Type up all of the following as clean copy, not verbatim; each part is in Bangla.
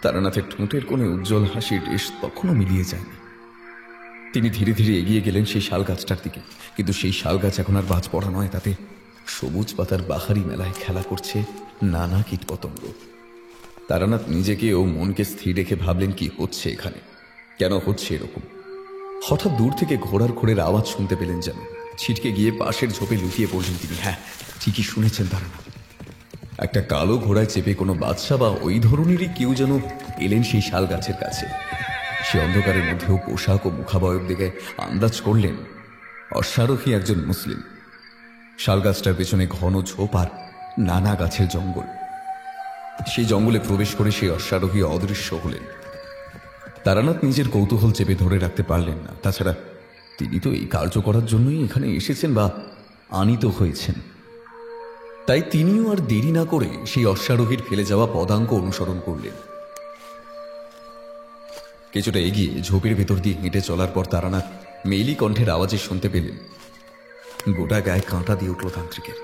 তারানাথের ঠোঁটের কোণে উজ্জ্বল হাসির রেশ তখনও মিলিয়ে যায়নি। তিনি ধীরে ধীরে এগিয়ে গেলেন সেই শাল গাছটার দিকে, কিন্তু সেই শাল গাছ এখন আর বাজ পড়া নয়, তাতে সবুজ পাতার বাহারি মেলায় খেলা করছে নানা কীটপতঙ্গ। তারানাথ নিজেকে ও মনকে স্থির রেখে ভাবলেন, কি হচ্ছে এখানে, কেন হচ্ছে এরকম। হঠাৎ দূর থেকে ঘোড়ার ঘোড়ের আওয়াজ শুনতে পেলেন যেন। ছিটকে গিয়ে পাশের ঝোপে লুকিয়ে পড়লেন তিনি। হ্যাঁ, ঠিকই শুনেছেন তারানাথ, একটা কালো ঘোড়ায় চেপে কোনো বাদশা বা ওই ধরনেরই কেউ যেন এলেন সেই শাল গাছের কাছে। সে অন্ধকারের মধ্যেও পোশাক ও মুখাবয়ব দেখে আন্দাজ করলেন অশ্বারোহী একজন মুসলিম। শাল গাছটার পেছনে ঘন ঝোপ আর নানা গাছের জঙ্গল। সেই জঙ্গলে প্রবেশ করে সেই অশ্বারোহী অদৃশ্য হলেন। তারানাথ নিজের কৌতূহল চেপে ধরে রাখতে পারলেন না। তাছাড়া তিনি তো এই কার্য করার জন্যই এখানে এসেছেন বা আনিত হয়েছেন। তাই তিনিও আর দেরি না করে সেই অশ্বারোহীর ফেলে যাওয়া পদাঙ্ক অনুসরণ করলেন। কিছুটা এগিয়ে ঝোপের ভেতর দিয়ে হেঁটে চলার পর তারানাথ মেইলি কণ্ঠের আওয়াজে শুনতে পেলেন। গোটা গায়ে কাঁটা দিয়ে উঠল তান্ত্রিকের।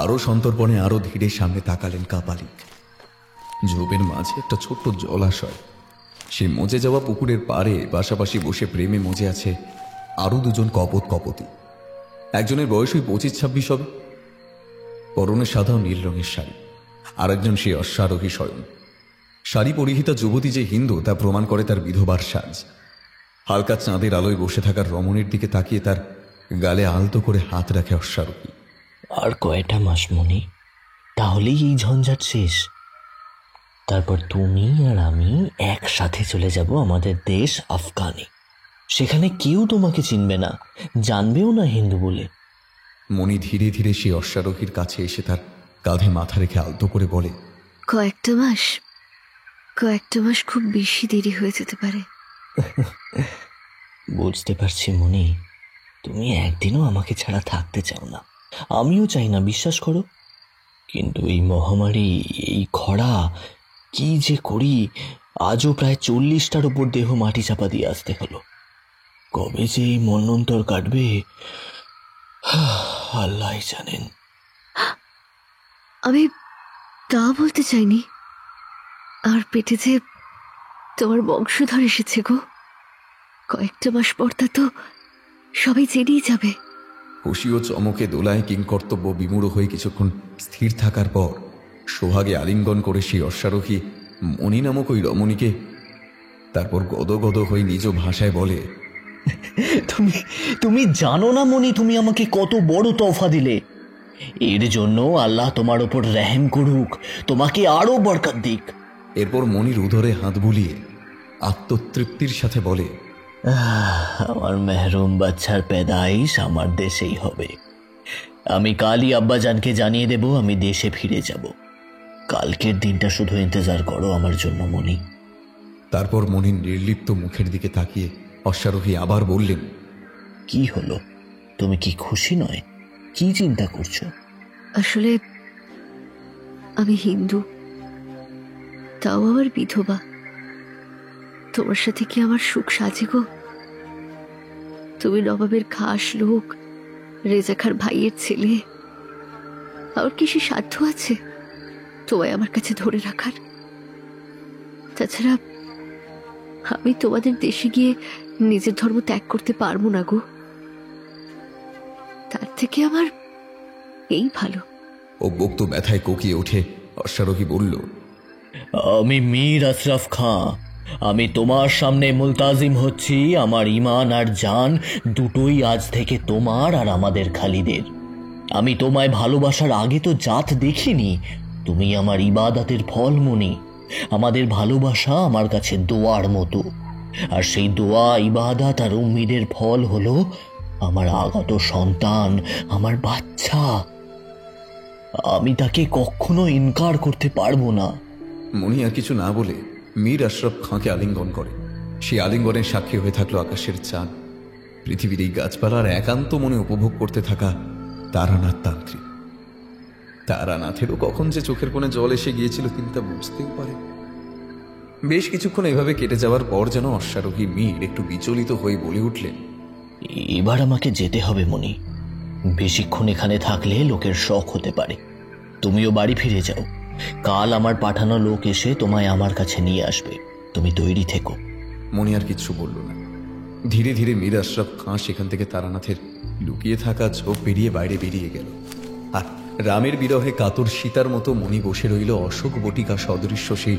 আরো সন্তর্পণে আরো ধীরে সামনে তাকালেন কাপালিক। ঝোপের মাঝে একটা ছোট্ট জলাশয়। সে মজে যাওয়া পুকুরের পাড়ে পাশাপাশি বসে প্রেমে মজে আছে আরো দুজন কপত কপতি। একজনের বয়স ওই 25-26 হবে, পরনে সাদা ও নীল রঙের শাড়ি। আর একজন সে অশ্বারোহী স্বয়ং। শাড়ি পরিহিতা যুবতী যে হিন্দু তা প্রমাণ করে তার বিধবার সাজ। হালকা চাঁদের আলোয় বসে থাকার রমণীর দিকে তাকিয়ে তার গালে আলতো করে হাত রাখে অশ্বারোহী। আর কয়টা মাস মনি, তাহলেই এই ঝঞ্ঝাট শেষ। তারপর তুমি আর আমি একসাথে চলে যাব আমাদের দেশ আফগানে। সেখানে কেউ তোমাকে চিনবে না, জানবেও না হিন্দু বলে। মণি ধীরে ধীরে সেই অশ্বারোহীর কাছে এসে তার কাঁধে মাথা রেখে আলতো করে বলে, কয়েকটা মাস খুব বেশি দেরি হয়ে যেতে পারে। বুঝতে পারছি মনি, তুমি একদিনও আমাকে ছাড়া থাকতে চাও না, আমিও চাই না, বিশ্বাস করো। কিন্তু এই মহামারী, এই খরা, কি যে করি। আজও প্রায় 40টার উপর দেহ মাটি চাপা দিয়ে আসতে হলো। কবে যে এই মন্বন্তর কাটবে আল্লাহ জানেন। আমি তা বলতে চাইনি, আর পেটে যে তোমার বংশধর এসেছে গো। কয়েকটা মাস পর তা তো সবাই জেনেই যাবে। খুশি ও চমকে দোলায় কিংকর্তব্য বিমূঢ় হয়ে কিছুক্ষণ স্থির থাকার পর সোহাগে আলিঙ্গন করে সেই অশ্বারোহী মণি নামক ওই রমণীকে, তারপর গদগদ হয়ে নিজ ভাষায় বলে, তুমি জানো না মনি, তুমি আমাকে কত বড় তওফা দিলে। এর জন্য আল্লাহ তোমার উপর রহম করুক, তোমাকে আরো বরকত দিক। এরপর মনির উদরে হাত বুলিয়ে আত্মতৃপ্তির সাথে বলে, আমার মেহরুম বাচ্চার পেদাইশ আমার দেশেই হবে। আমি কালই আব্বাজানকে জানিয়ে দেব আমি দেশে ফিরে যাব। কালকের দিনটা শুধু ইন্তজার করো আমার জন্য মনি। তারপর মনির নির্লিপ্ত মুখের দিকে তাকিয়ে অশ্বারোহী আবার বললেন, কি হলো, তুমি কি খুশি নয়? কি চিন্তা করছো? আসলে আমি হিন্দু, তাও আবার বিধবা। তোমার সাথে কি আমার সুখ সাজে গো? তুমি নবাবের খাস লোক, রেজাখার ভাইয়ের ছেলে। আর কি সে সাধ্য আছে তোমায় আমার কাছে ধরে রাখার? তাছাড়া আমি তোমাদের দেশে গিয়ে নিজের ধর্ম ত্যাগ করতে পারবো না গো। তার থেকে আমার এই ভালো। ও বক্ত ব্যথায় কোকিয়ে ওঠে অশ্বারোহী বলল, আমি মীর আশরাফ খাঁ, আমি তোমার সামনে মুলতাজিম হচ্ছি। আমার ঈমান আর জান দুটোই আজ থেকে তোমার আর আমাদের খালিদের। আমি তোমায় ভালোবাসার আগে তো জাত দেখিনি, তুমি আমার ইবাদতের ফল মনি। আমাদের ভালোবাসা আমার কাছে দোয়ার মতো, আর সেই দোয়া, ইবাদত আর উম্মিদের ফল হলো আমার আগত সন্তান, আমার বাচ্চা। আমি তাকে কখনো ইনকার করতে পারবো না। মণি আর কিছু না বলে মীর আশরাফ খাঁকে আলিঙ্গন করে। সেই আলিঙ্গনের সাক্ষী হয়ে থাকলো আকাশের চাঁদ, পৃথিবীর এই গাছপালার একান্ত মনে উপভোগ করতে থাকা তারানাথ তান্ত্রিক। তারানাথেরও কখন যে চোখের কোণে জল এসে গিয়েছিল তিনি তা বুঝতেও পারে। বেশ কিছুক্ষণ এভাবে কেটে যাওয়ার পর যেন অশ্বারোহী মীর একটু বিচলিত হয়ে বলে উঠলেন, এবার আমাকে যেতে হবে মনি। বেশিক্ষণ এখানে থাকলে লোকের শখ হতে পারে। তুমিও বাড়ি ফিরে যাও, কাল আমার পাঠানো লোক এসে তোমায় আমার কাছে নিয়ে আসবে, তুমি তৈরি থেকো। মণি আর কিচ্ছু বলল না। ধীরে ধীরে মীর আশরাফ খাঁ সেখান থেকে তারানাথের লুকিয়ে থাকা ঝোপ পেরিয়ে বাইরে বেরিয়ে গেল। আর রামের বিরহে কাতর সীতার মতো মণি বসে রইল অশোক বটিকা সদৃশ্য সেই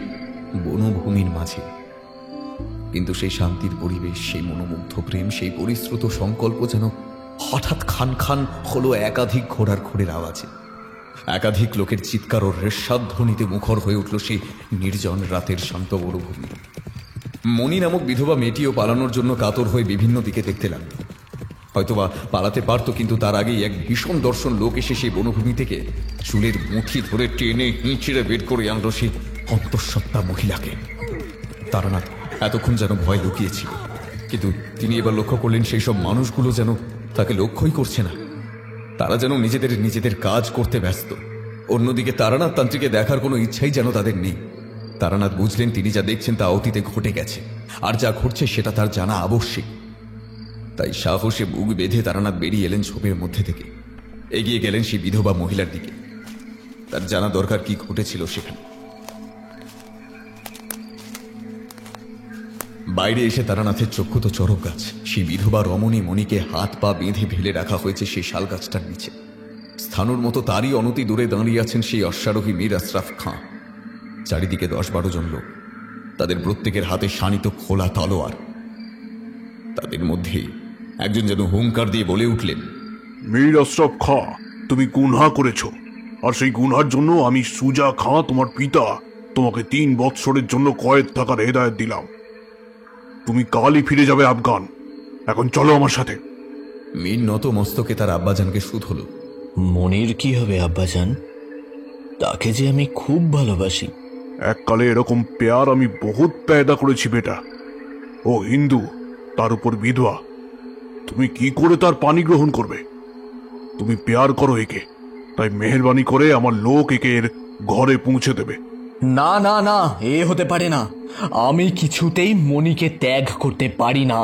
বনভূমির মাঝে। কিন্তু সেই শান্তির পরিবেশ, সেই মনোমুগ্ধ প্রেম, সেই পরিশ্রুত সংকল্প যেন হঠাৎ খান খান হলো একাধিক ঘোড়ার খোরের আওয়াজে। একাধিক লোকের চিৎকার ও রেশাধ্বনিতে মুখর হয়ে উঠল সেই নির্জন রাতের শান্ত মরুভূমি। মণি নামক বিধবা মেয়েটিও পালানোর জন্য কাতর হয়ে বিভিন্ন দিকে দেখতে লাগল। হয়তোবা পালাতে পারত, কিন্তু তার আগেই এক ভীষণ দর্শন লোক এসে সেই বনভূমি থেকে চুলের মুঠি ধরে টেনে হিঁচড়ে বের করে আনল সেই অন্তঃসত্ত্বা মহিলাকে। তারানাথ এতক্ষণ যেন ভয় লুকিয়েছিল, কিন্তু তিনি এবার লক্ষ্য করলেন সেই সব মানুষগুলো যেন তাকে লক্ষ্যই করছে না। তারা যেন নিজেদের কাজ করতে ব্যস্ত। অন্যদিকে তারানাথ তান্ত্রিকে দেখার কোনো ইচ্ছাই যেন তাদের নেই। তারানাথ বুঝলেন তিনি যা দেখছেন তা অতীতে ঘটে গেছে, আর যা ঘটছে সেটা তার জানা আবশ্যিক। তাই সাহসে বুক বেঁধে তারানাথ বেরিয়ে এলেন ঝোপের মধ্যে থেকে, এগিয়ে গেলেন সেই বিধবা মহিলার দিকে। তার জানা দরকার কি ঘটেছিল সেখানে। বাইরে এসে তারানাথের চক্ষু তো চরক গাছ। সেই বিধবা রমণী মণিকে হাত পা বেঁধে ফেলে রাখা হয়েছে সেই শাল গাছটার নিচে। স্থানুর মতো তারই অনতি দূরে দাঁড়িয়ে আছেন সেই অশ্বারোহী মীর আশরাফ খাঁ। চারিদিকে 10-12 জন লোক, তাদের প্রত্যেকের হাতে শানিত খোলা তলোয়ার। তাদের মধ্যে একজন যেন হুঙ্কার দিয়ে বলে উঠলেন, মীর আশরাফ খাঁ, তুমি গুনহা করেছ, আর সেই গুনহার জন্য আমি সুজা খাঁ তোমার পিতা তোমাকে 3 বৎসরের জন্য কয়েদ থাকার হেদায়েত দিলাম। তুমি কালই ফিরে যাবে আফগান। এখন চলো আমার সাথে। মীর নত মস্তকে তার আব্বাজানকে শুধল। মনির কি হবে আব্বাজান? তাকে যে আমি খুব ভালোবাসি। এককালে এরকম পেয়ার আমি বহুত পেয়দা করেছি বেটা। ও হিন্দু, তার উপর বিধবা, তুমি কি করে তার পানি গ্রহণ করবে? তুমি পেয়ার করো একে, তাই মেহেরবানি করে আমার লোক একে এর ঘরে পৌঁছে দেবে। না না না, এ হতে পারে না। আমি কিছুতেই মনিকে ত্যাগ করতে পারি না,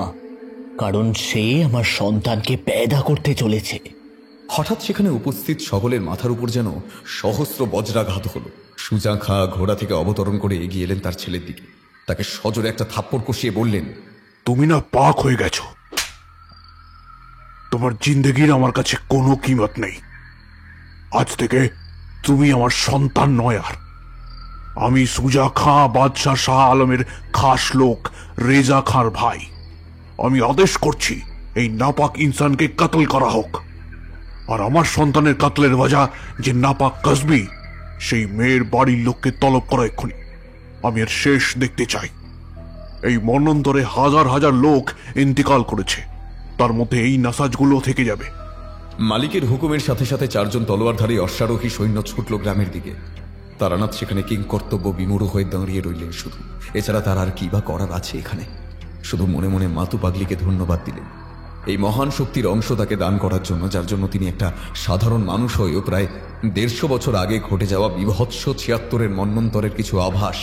কারণ সে আমার সন্তানকে পেদা করতে চলেছে। হঠাৎ সেখানে উপস্থিত সকলের মাথার উপর যেন সহস্র বজ্রাঘাত হলো। সুজা খাঁ ঘোড়া থেকে অবতরণ করে এগিয়ে এলেন তার ছেলের দিকে। তাকে সজোরে একটা থাপ্পড় কষিয়ে বললেন, তুমি না পাক হয়ে গেছো। তোমার জিন্দেগির আমার কাছে কোনো কিমত নেই। আজ থেকে তুমি আমার সন্তান নয়। আর আমি সুজা খাঁ বাদশাহ শাহ আলমের খাস লোক রেজা খাঁর ভাই। আমি আদেশ করছি এই নাপাক ইনসানকে কাতল করা হোক। আর আমার সন্তানের কাতলের ওয়াজা যে নাপাক কসবি, সেই মেয়ের বাড়ির লোককে তলব করা এক্ষুনি। আমি এর শেষ দেখতে চাই। এই মন্বন্তরে হাজার হাজার লোক ইন্তিকাল করেছে, তার মধ্যে এই নাসাজগুলো থেকে যাবে। মালিকের হুকুমের সাথে সাথে 4 জন তলোয়ারধারী অশ্বারোহী সৈন্য ছুটল গ্রামের দিকে। তারানাথ সেখানে কিংকর্তব্য বিমূঢ় হয়ে দাঁড়িয়ে রইলেন শুধু। এছাড়া তার আর কি বা করার আছে এখানে? শুধু মনে মনে মাতু পাগলিকে ধন্যবাদ দিলেন এই মহান শক্তির অংশ তাকে দান করার জন্য, যার জন্য তিনি একটা সাধারণ মানুষ হয়েও প্রায় 150 বছর আগে ঘটে যাওয়া বিভৎস 76-এর মন্বন্তরের কিছু আভাস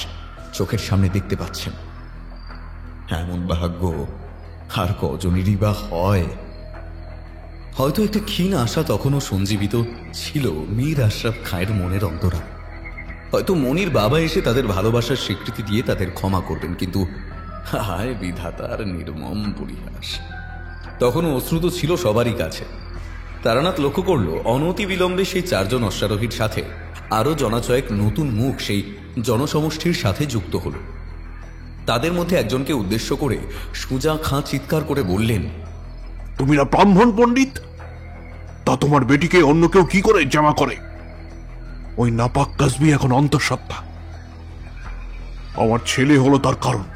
চোখের সামনে দেখতে পাচ্ছেন। এমন ভাগ্য আর কজনেরই বা হয়? হয়তো একটা ক্ষীণ আশা তখনও সঞ্জীবিত ছিল মীর আশরাফ খাঁয়ের মনের অন্তরা। হয়তো মনির বাবা এসে তাদের ভালোবাসার স্বীকৃতি দিয়ে তাদের ক্ষমা করবেন, কিন্তু হায় বিধাতার নির্মম পরিহাস। তখনও অশ্রুত ছিল সবারই কাছে। তারানাথ লক্ষ্য করল অনতি বিলম্বে সেই 4 জন অশ্বারোহীর সাথে আরো জনাচয়েক নতুন মুখ সেই জনসমষ্টির সাথে যুক্ত হল। তাদের মধ্যে একজনকে উদ্দেশ্য করে সুজা খাঁ চিৎকার করে বললেন, তুমি না ব্রাহ্মণ পণ্ডিত? তা তোমার বেটিকে অন্য কেউ কি করে জামা করে? ওই নাপাক কসবি এখন অন্তঃসত্ত্বা। আমার ছেলে হলো তার কারণ,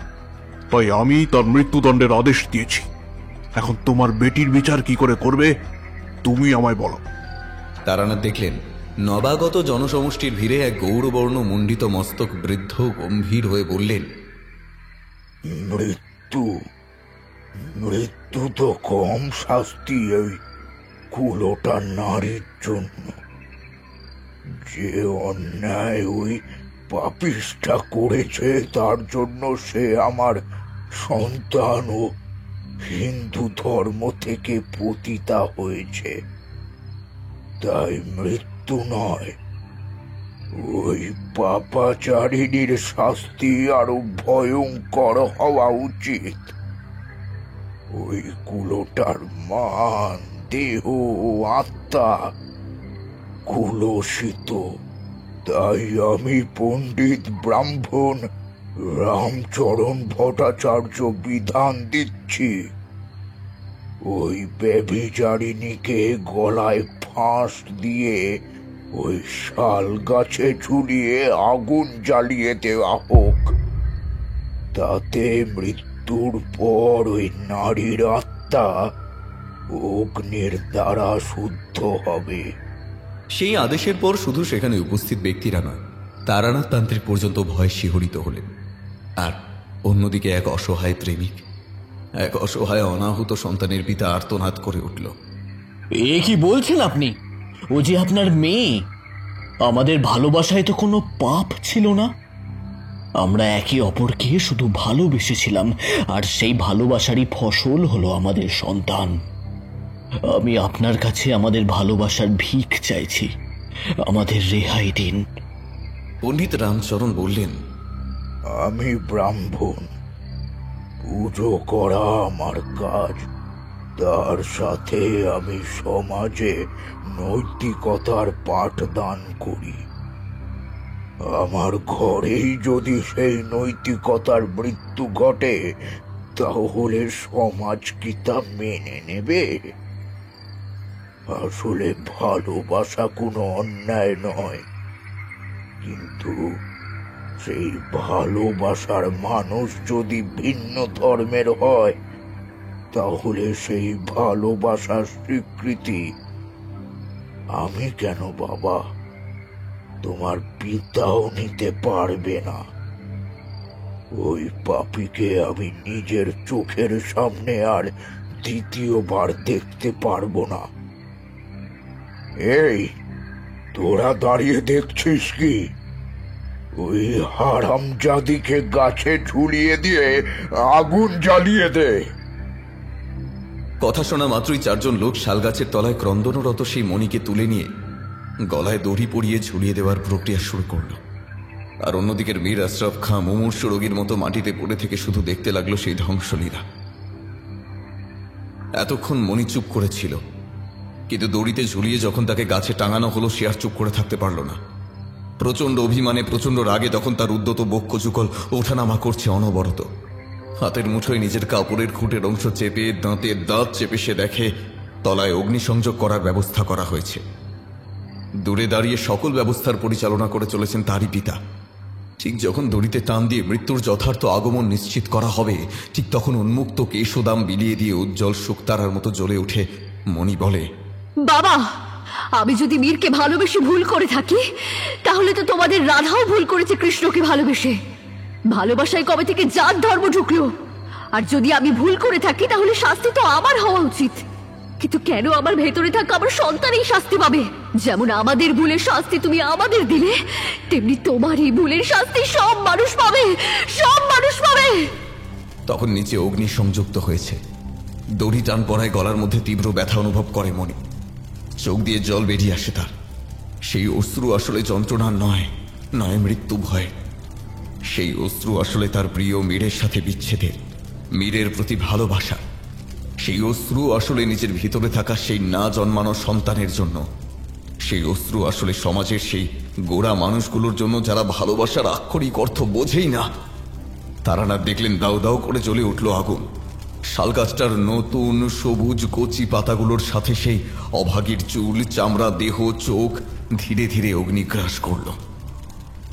তাই আমি তার মৃত্যুদণ্ডের আদেশ দিয়েছি। এখন তোমার বেটির বিচার কি করে করবে তুমি আমায় বলো। তারানাথ দেখলেন নবাগত জনসমষ্টির ভিড়ে এক গৌরবর্ণ মণ্ডিত মস্তক বৃদ্ধ গম্ভীর হয়ে বললেন, মৃত্যু মৃত্যু তো কম শাস্তি ওই কুলোটা নারীর জন্য। যে অন্যায় ওই পাপিষ্টা করেছে তার জন্য সে আমার সন্তান ও হিন্দু ধর্ম থেকে পতিতা হয়েছে। তাই মৃত্যু নয়, ওই পাপাচারিণীর শাস্তি আরো ভয়ঙ্কর হওয়া উচিত। ওই কুলোটার মান, দেহ, আত্মা কুলসিত। তাই আমি পণ্ডিত ব্রাহ্মণ রামচরণ ভট্টাচার্য বিধান দিচ্ছি, ওই ব্যভিচারিণীকে গলায় ফাঁস দিয়ে ওই শাল গাছে ঝুলিয়ে আগুন জ্বালিয়ে দেওয়া হোক। তাতে মৃত্যুর পর ওই নারীর আত্মা অগ্নির দ্বারা শুদ্ধ হবে। সেই আদেশের পর শুধু সেখানে উপস্থিত ব্যক্তিরা নয়, তারানাথ তান্ত্রিক পর্যন্ত ভয়ে শিহরিত হলেন। আর অন্যদিকে এক অসহায় প্রেমিক, এক অসহায় অনাহুত সন্তানের পিতা আর্তনাদ করে উঠল। এ কি বলছেন আপনি? ও যে আপনার মেয়ে। আমাদের ভালোবাসায় তো কোনো পাপ ছিল না। আমরা একে অপরকে শুধু ভালোবেসেছিলাম, আর সেই ভালোবাসারই ফসল হলো আমাদের সন্তান। আমি আপনার কাছে আমাদের ভালোবাসার ভিখ চাইছি, আমাদের রেহাই দিন। পণ্ডিত রামচরণ বললেন, আমি ব্রাহ্মণ, পুজো করা আমার কাজ। তার সাথে আমি সমাজে নৈতিকতার পাঠদান করি। আমার ঘরেই যদি সেই নৈতিকতার মৃত্যু ঘটে, তাহলে সমাজ কি তা মেনে নেবে? আসলে ভালোবাসা কোনো অন্যায় নয়, কিন্তু সেই ভালোবাসার মানুষ যদি ভিন্ন ধর্মের হয়, তাহলে সেই ভালোবাসার স্বীকৃতি আমি কেন বাবা, তোমার পিতাও নিতে পারবে না। ওই পাপীকে আমি নিজের চোখের সামনে আর দ্বিতীয়বার দেখতে পারবো না। এই, তোরা দাঁড়িয়ে দেখছিস কি? ওই হারামজাদিকে গাছে ঝুলিয়ে দিয়ে আগুন জ্বালিয়ে দে। কথা শোনা মাত্রই চারজন লোক শালগাছের তলায় ক্রন্দনরত সেই মণিকে তুলে নিয়ে গলায় দড়ি পরিয়ে ঝুলিয়ে দেওয়ার প্রক্রিয়া শুরু করল। আর অন্যদিকে মীর আশরাফ খাঁ মুমূর্ষু রোগীর মতো মাটিতে পড়ে থেকে শুধু দেখতে লাগলো সেই ধ্বংসলীলা। এতক্ষণ মণি চুপ করেছিল, কিন্তু দড়িতে ঝুলিয়ে যখন তাকে গাছে টাঙানো হলো, সে আর চুপ করে থাকতে পারল না। প্রচন্ড অভিমানে, প্রচন্ড রাগে তখন তার উদ্যত বক্ষ যুগল ওঠানামা করছে অনবরত। হাতের মুঠোয় নিজের কাপড়ের খুঁটের অংশ চেপে, দাঁতের দাঁত চেপে সে দেখে তলায় অগ্নিসংযোগ করার ব্যবস্থা করা হয়েছে। দূরে দাঁড়িয়ে সকল ব্যবস্থার পরিচালনা করে চলেছেন তারই পিতা। ঠিক যখন দড়িতে টান দিয়ে মৃত্যুর যথার্থ আগমন নিশ্চিত করা হবে, ঠিক তখন উন্মুক্ত কেশোদাম বিলিয়ে দিয়ে উজ্জ্বল শুকতারার মতো জ্বলে উঠে মণি বলে, বাবা, আমি যদি মীরকে ভালোবেসে ভুল করে থাকি, তাহলে তো তোমাদের রাধাও ভুল করেছে কৃষ্ণকে ভালোবেসে। ভালোবাসায় কবে থেকে জাত ধর্ম ঢুকলো? আর যদি আমি ভুল করে থাকি, তাহলে শাস্তি তো আমার হওয়া উচিত। কিন্তু কেন আমার ভেতরে থাকা আমার সন্তানই শাস্তি পাবে? যেমন আমাদের ভুলের শাস্তি তুমি আমাদের দিলে, তেমনি তোমার এই ভুলের শাস্তি সব মানুষ পাবে, সব মানুষ পাবে। তখন নিচে অগ্নি সংযুক্ত হয়েছে। দড়ি টান পড়ায় গলার মধ্যে তীব্র ব্যথা অনুভব করে মণি। চোখ দিয়ে জল বেরিয়ে আসে তার। সেই অশ্রু আসলে যন্ত্রণার নয়, নয় মৃত্যু ভয়। সেই অশ্রু আসলে তার প্রিয় মীরের সাথে বিচ্ছেদের, মীরের প্রতি ভালোবাসা। সেই অশ্রু আসলে নিজের ভিতরে থাকা সেই না জন্মানো সন্তানের জন্য। সেই অশ্রু আসলে সমাজের সেই গোড়া মানুষগুলোর জন্য যারা ভালোবাসার আক্ষরিক অর্থ বোঝেই না। তারানাথ দেখলেন দাউ দাউ করে জ্বলে উঠল আগুন। শালগাছটার নতুন সবুজ কচি পাতাগুলোর সাথে সেই অভাগীর চুল, চামড়া, দেহ, চোখ ধীরে ধীরে অগ্নিগ্রাস করল।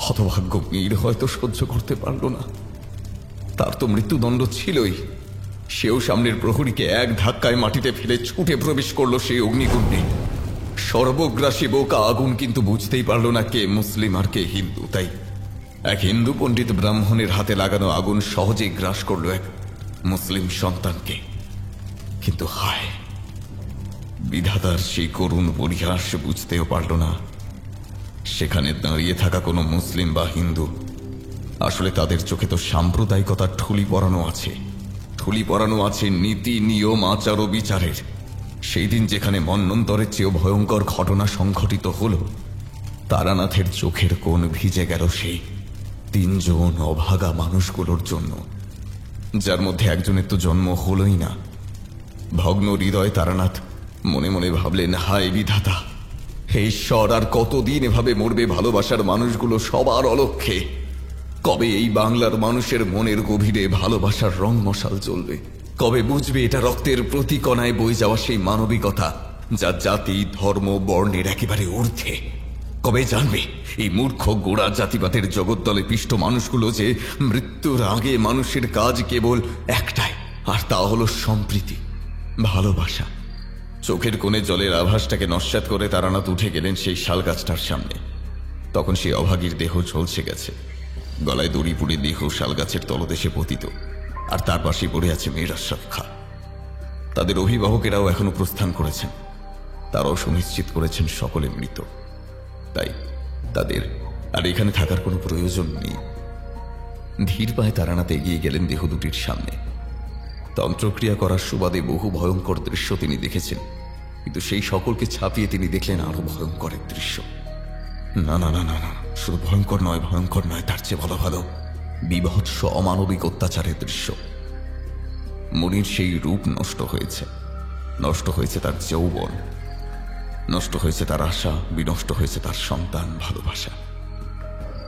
হতভাগ্য মীর হয়তো সহ্য করতে পারল না। তার তো মৃত্যুদণ্ড ছিলই। সেও সামনের প্রহরীকে এক ধাক্কায় মাটিতে ফেলে ছুটে প্রবেশ করলো সেই অগ্নিকুণ্ডে। সর্বগ্রাসী বোকা আগুন কিন্তু বুঝতেই পারল না কে মুসলিম আর কে হিন্দু। তাই এক হিন্দু পণ্ডিত ব্রাহ্মণের হাতে লাগানো আগুন সহজেই গ্রাস করল এক মুসলিম সন্তানকে। কিন্তু হায়, বিধাতার সেই করুণ পরিহাস বুঝতেও পারল না সেখানে দাঁড়িয়ে থাকা কোনো মুসলিম বা হিন্দু। আসলে তাদের চোখে তো সাম্প্রদায়িকতার ঠুলি পরানো আছে, ঠুলি পরানো আছে নীতি, নিয়ম, আচার ও বিচারের। সেই দিন যেখানে মন্বন্তরের চেয়েও ভয়ঙ্কর ঘটনা সংঘটিত হল, তারানাথের চোখের কোণ ভিজে গেল সেই 3 জন অভাগা মানুষগুলোর জন্য, যার মধ্যে একজনের তো জন্ম হলোই না। ভগ্ন হৃদয় তারানাথ মনে মনে ভাবলেন, হায় বিধাতা, হে ঈশ্বর, আর কতদিন এভাবে মরবে ভালোবাসার মানুষগুলো সবার অলক্ষ্যে? কবে এই বাংলার মানুষের মনের গভীরে ভালোবাসার রং মশাল জ্বলবে? কবে বুঝবে এটা রক্তের প্রতি কণায় বয়ে যাওয়া সেই মানবিকতা, যা জাতি ধর্ম বর্ণের একেবারে ঊর্ধ্বে? কবে জানবে এই মূর্খ গোড়া জাতিপাতের জগদ্দলে পিষ্ট মানুষগুলো যে মৃত্যুর আগে মানুষের কাজ কেবল একটাই, আর তা হলো সম্প্রীতি, ভালোবাসা? চোখের কোণে জলের আভাসটাকে নস্যাৎ করে তারানাথ উঠে গেলেন সেই শাল গাছটার সামনে। তখন সেই অভাগীর দেহ ঝলসে গেছে, গলায় দড়ি পুড়ে দেহ শাল গাছের তলদেশে পতিত, আর তার পাশে পড়ে আছে মীর আশরাফ খাঁ। তাদের অভিভাবকেরাও এখনো প্রস্থান করেছেন, তারাও সুনিশ্চিত করেছেন সকলে মৃত। তাই তাদের আর এখানে থাকার কোনো প্রয়োজন নেই। ধীর পায়ে তারানাথ এগিয়ে গেলেন দেহ দুটির সামনে। তন্ত্রক্রিয়া করার সুবাদে বহু ভয়ঙ্কর দৃশ্য তিনি দেখেছেন, কিন্তু সেই সকলকে ছাপিয়ে তিনি দেখলেন আরো ভয়ঙ্কর এক দৃশ্য। না না না না না, শুধু ভয়ঙ্কর নয়, তার চেয়ে ভালো বিভৎস অমানবিক অত্যাচারের দৃশ্য। মনির সেই রূপ নষ্ট হয়েছে তার যৌবন, নষ্ট হয়েছে তার আশা, বিনষ্ট হয়েছে তার সন্তান, ভালোবাসা।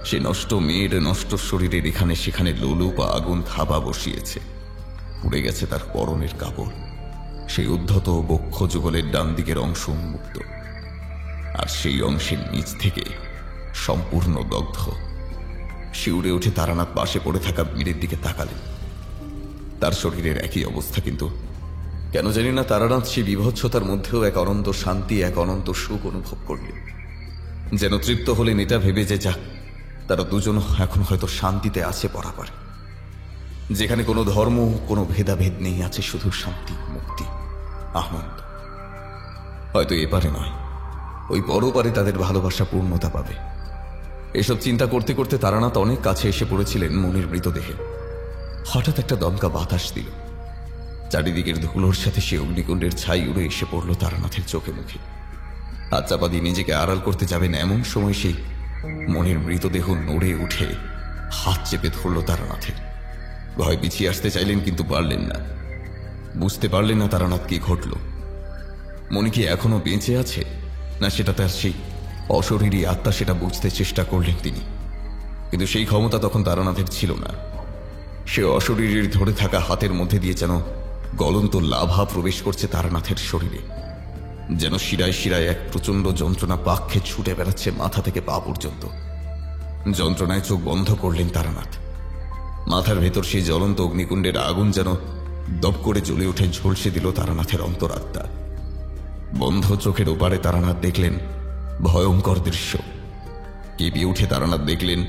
সে নষ্ট মেয়ের নষ্ট শরীরের এখানে সেখানে লোলুপ আগুন থাবা বসিয়েছে। পুড়ে গেছে তার পরনের কাপড়, সেই উদ্ধত বক্ষ যুগলের ডান দিকের অংশ উন্মুক্ত, আর সেই অংশের নিচ থেকে সম্পূর্ণ দগ্ধ। শিউরে উঠে তারানাথ পাশে পড়ে থাকা বীরের দিকে তাকালেন। তার শরীরের একই অবস্থা, কিন্তু কেন জানি না তারানাথ সেই বিভৎসতার মধ্যেও এক অনন্ত শান্তি, এক অনন্ত সুখ অনুভব করলেন। যেন তৃপ্ত হলেন এটা ভেবে যে যাক, তারা দুজন এখন হয়তো শান্তিতে আছে বরাবর, যেখানে কোনো ধর্ম, কোনো ভেদাভেদ নেই, আছে শুধু শান্তি, মুক্তি, আনন্দ। হয়তো এপারে নয়, ওই পরপারে তাদের ভালোবাসা পূর্ণতা পাবে। এসব চিন্তা করতে করতে তারানাথ অনেক কাছে এসে পড়েছিলেন মনির মৃতদেহে। হঠাৎ একটা দমকা বাতাস দিল, চারিদিকের ধুলোর সাথে সে অগ্নিকুণ্ডের ছাই উড়ে এসে পড়ল তারানাথের চোখে মুখে। হাত চাপা দিয়ে নিজেকে আড়াল করতে যাবেন এমন সময় সেই মনির মৃতদেহ নড়ে উঠে হাত চেপে ধরল তারানাথের। ভয় পিছিয়ে আসতে চাইলেন, কিন্তু পারলেন না। বুঝতে পারলেন না তারানাথ কি ঘটল। মনি কি এখনো বেঁচে আছে, না সেটা তার সেই অশরীরী আত্মা, সেটা বুঝতে চেষ্টা করলেন তিনি। কিন্তু সেই ক্ষমতা তখন তারানাথের ছিল না। সে অশরীরীর ধরে থাকা হাতের মধ্যে দিয়ে যেন গলন্ত লাভা প্রবেশ করছে তারানাথের শরীরে, যেন শিরায় শিরায় এক প্রচন্ড যন্ত্রণা পাক্ষে ছুটে বেড়াচ্ছে মাথা থেকে পা পর্যন্ত। যন্ত্রণায় চোখ বন্ধ করলেন তারানাথ। মাথার ভেতর সেই জ্বলন্ত অগ্নিকুণ্ডের আগুন যেন দপ করে জ্বলে উঠে ঝলসে দিল তারানাথের অন্তরাত্মা। বন্ধ চোখের ওপারে তারানাথ দেখলেন ভয়ঙ্কর দৃশ্য। কেঁপে উঠে তারানাথ দেখলেন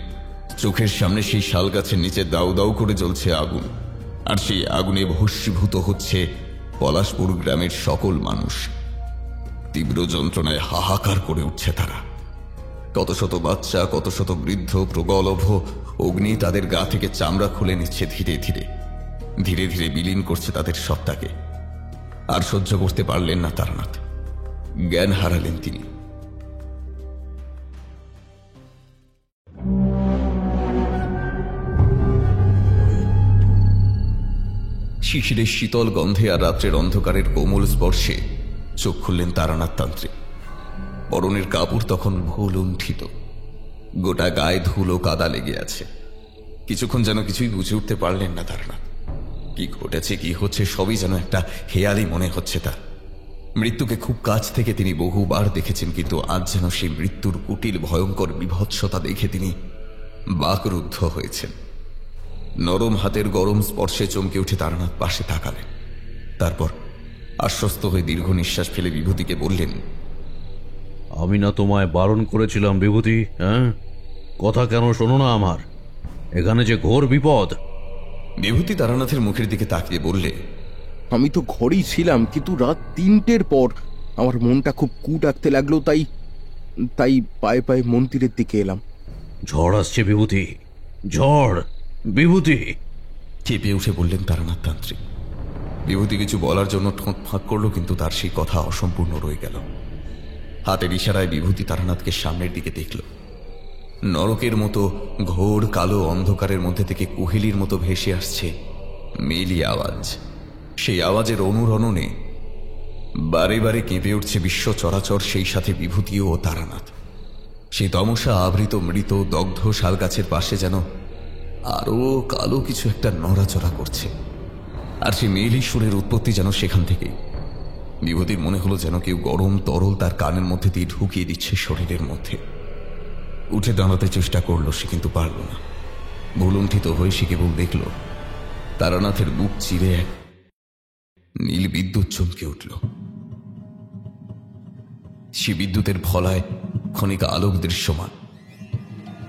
চোখের সামনে সেই শাল গাছের নিচে দাউ দাউ করে জ্বলছে আগুন, আর সেই আগুনে ভস্মীভূত হচ্ছে পলাশপুর গ্রামের সকল মানুষ। তীব্র যন্ত্রণায় হাহাকার করে উঠছে তারা। কত শত বাচ্চা, কত শত বৃদ্ধ প্রগলভ অগ্নি তাদের গা থেকে চামড়া খুলে নিচ্ছে ধীরে ধীরে, ধীরে ধীরে বিলীন করছে তাদের সত্তাকে। আর সহ্য করতে পারলেন না তারানাথ, জ্ঞান হারালেন তিনি। শিশিরের শীতল গন্ধে আর রাত্রের অন্ধকারের কোমল স্পর্শে চোখ খুললেন তারানাথ তান্ত্রিক। পরনের কাপড় তখন ভুলুণ্ঠিত, গোটা গায়ে ধুলো কাদা লেগে আছে। কিছুক্ষণ যেন কিছুই বুঝে উঠতে পারলেন না তারানাথ। কি ঘটেছে, কি হচ্ছে, সবই যেন একটা হেয়ালি মনে হচ্ছে তার। মৃত্যুকে খুব কাছ থেকে তিনি বহুবার দেখেছেন, কিন্তু আজ যেন সেই মৃত্যুর কুটিল ভয়ঙ্কর বিভৎসতা দেখে তিনি বাকরুদ্ধ হয়েছেন। নরম হাতের গরম স্পর্শে চমকে উঠে তারানাথ পাশে তাকালেন। তারপর আশ্বস্ত হয়ে দীর্ঘ নিঃশ্বাস ফেলে বিভূতিকে বললেন, আমি না তোমায় বারণ করেছিলাম বিভূতি? হ্যাঁ, কথা কেন শোনো না আমার? এখানে যে ঘোর বিপদ। বিভূতি তারানাথের মুখের দিকে তাকিয়ে বললে, আমি তো ঘরেই ছিলাম, কিন্তু রাত 3টের পর আমার মনটা খুব কু ডাকতে লাগলো, তাই পায়ে পায়ে মন্দিরের দিকে এলাম। ঝড় আসছে বিভূতি, ঝড়। বিভূতি! চেপে উঠে বললেন তারানাথ তান্ত্রিক। বিভূতি কিছু বলার জন্য ঠোঁট ফাঁক করলো, কিন্তু তার সেই কথা অসম্পূর্ণ রয়ে গেল। হাতের ইশারায় বিভূতি তারানাথকে সামনের দিকে দেখল। নরকের মতো ঘোর কালো অন্ধকারের মধ্যে থেকে কুহেলির মতো ভেসে আসছে মেলি আওয়াজ। সেই আওয়াজের অনুরণনে বারে বারে কেঁপে উঠছে বিশ্ব চরাচর, সেই সাথে বিভূতি ও তারানাথ। সেই তমসা আবৃত মৃত দগ্ধ শাল গাছের পাশে যেন আরো কালো কিছু একটা নড়াচড়া করছে, আর সেই মেলি সুরের উৎপত্তি যেন সেখান থেকেই। বিভূতির মনে হলো যেন কেউ গরম তরল তার কানের মধ্যে দিয়ে ঢুকিয়ে দিচ্ছে শরীরের মধ্যে। উঠে দাঁড়াতে চেষ্টা করলো সে, কিন্তু পারল না। ভুলুণ্ঠিত হয়ে সে কেবল দেখল তারানাথের বুক চিরে এক নীল বিদ্যুৎ চমকে উঠল। সে বিদ্যুতের ফলায় ক্ষণিকা আলোক দৃশ্যমান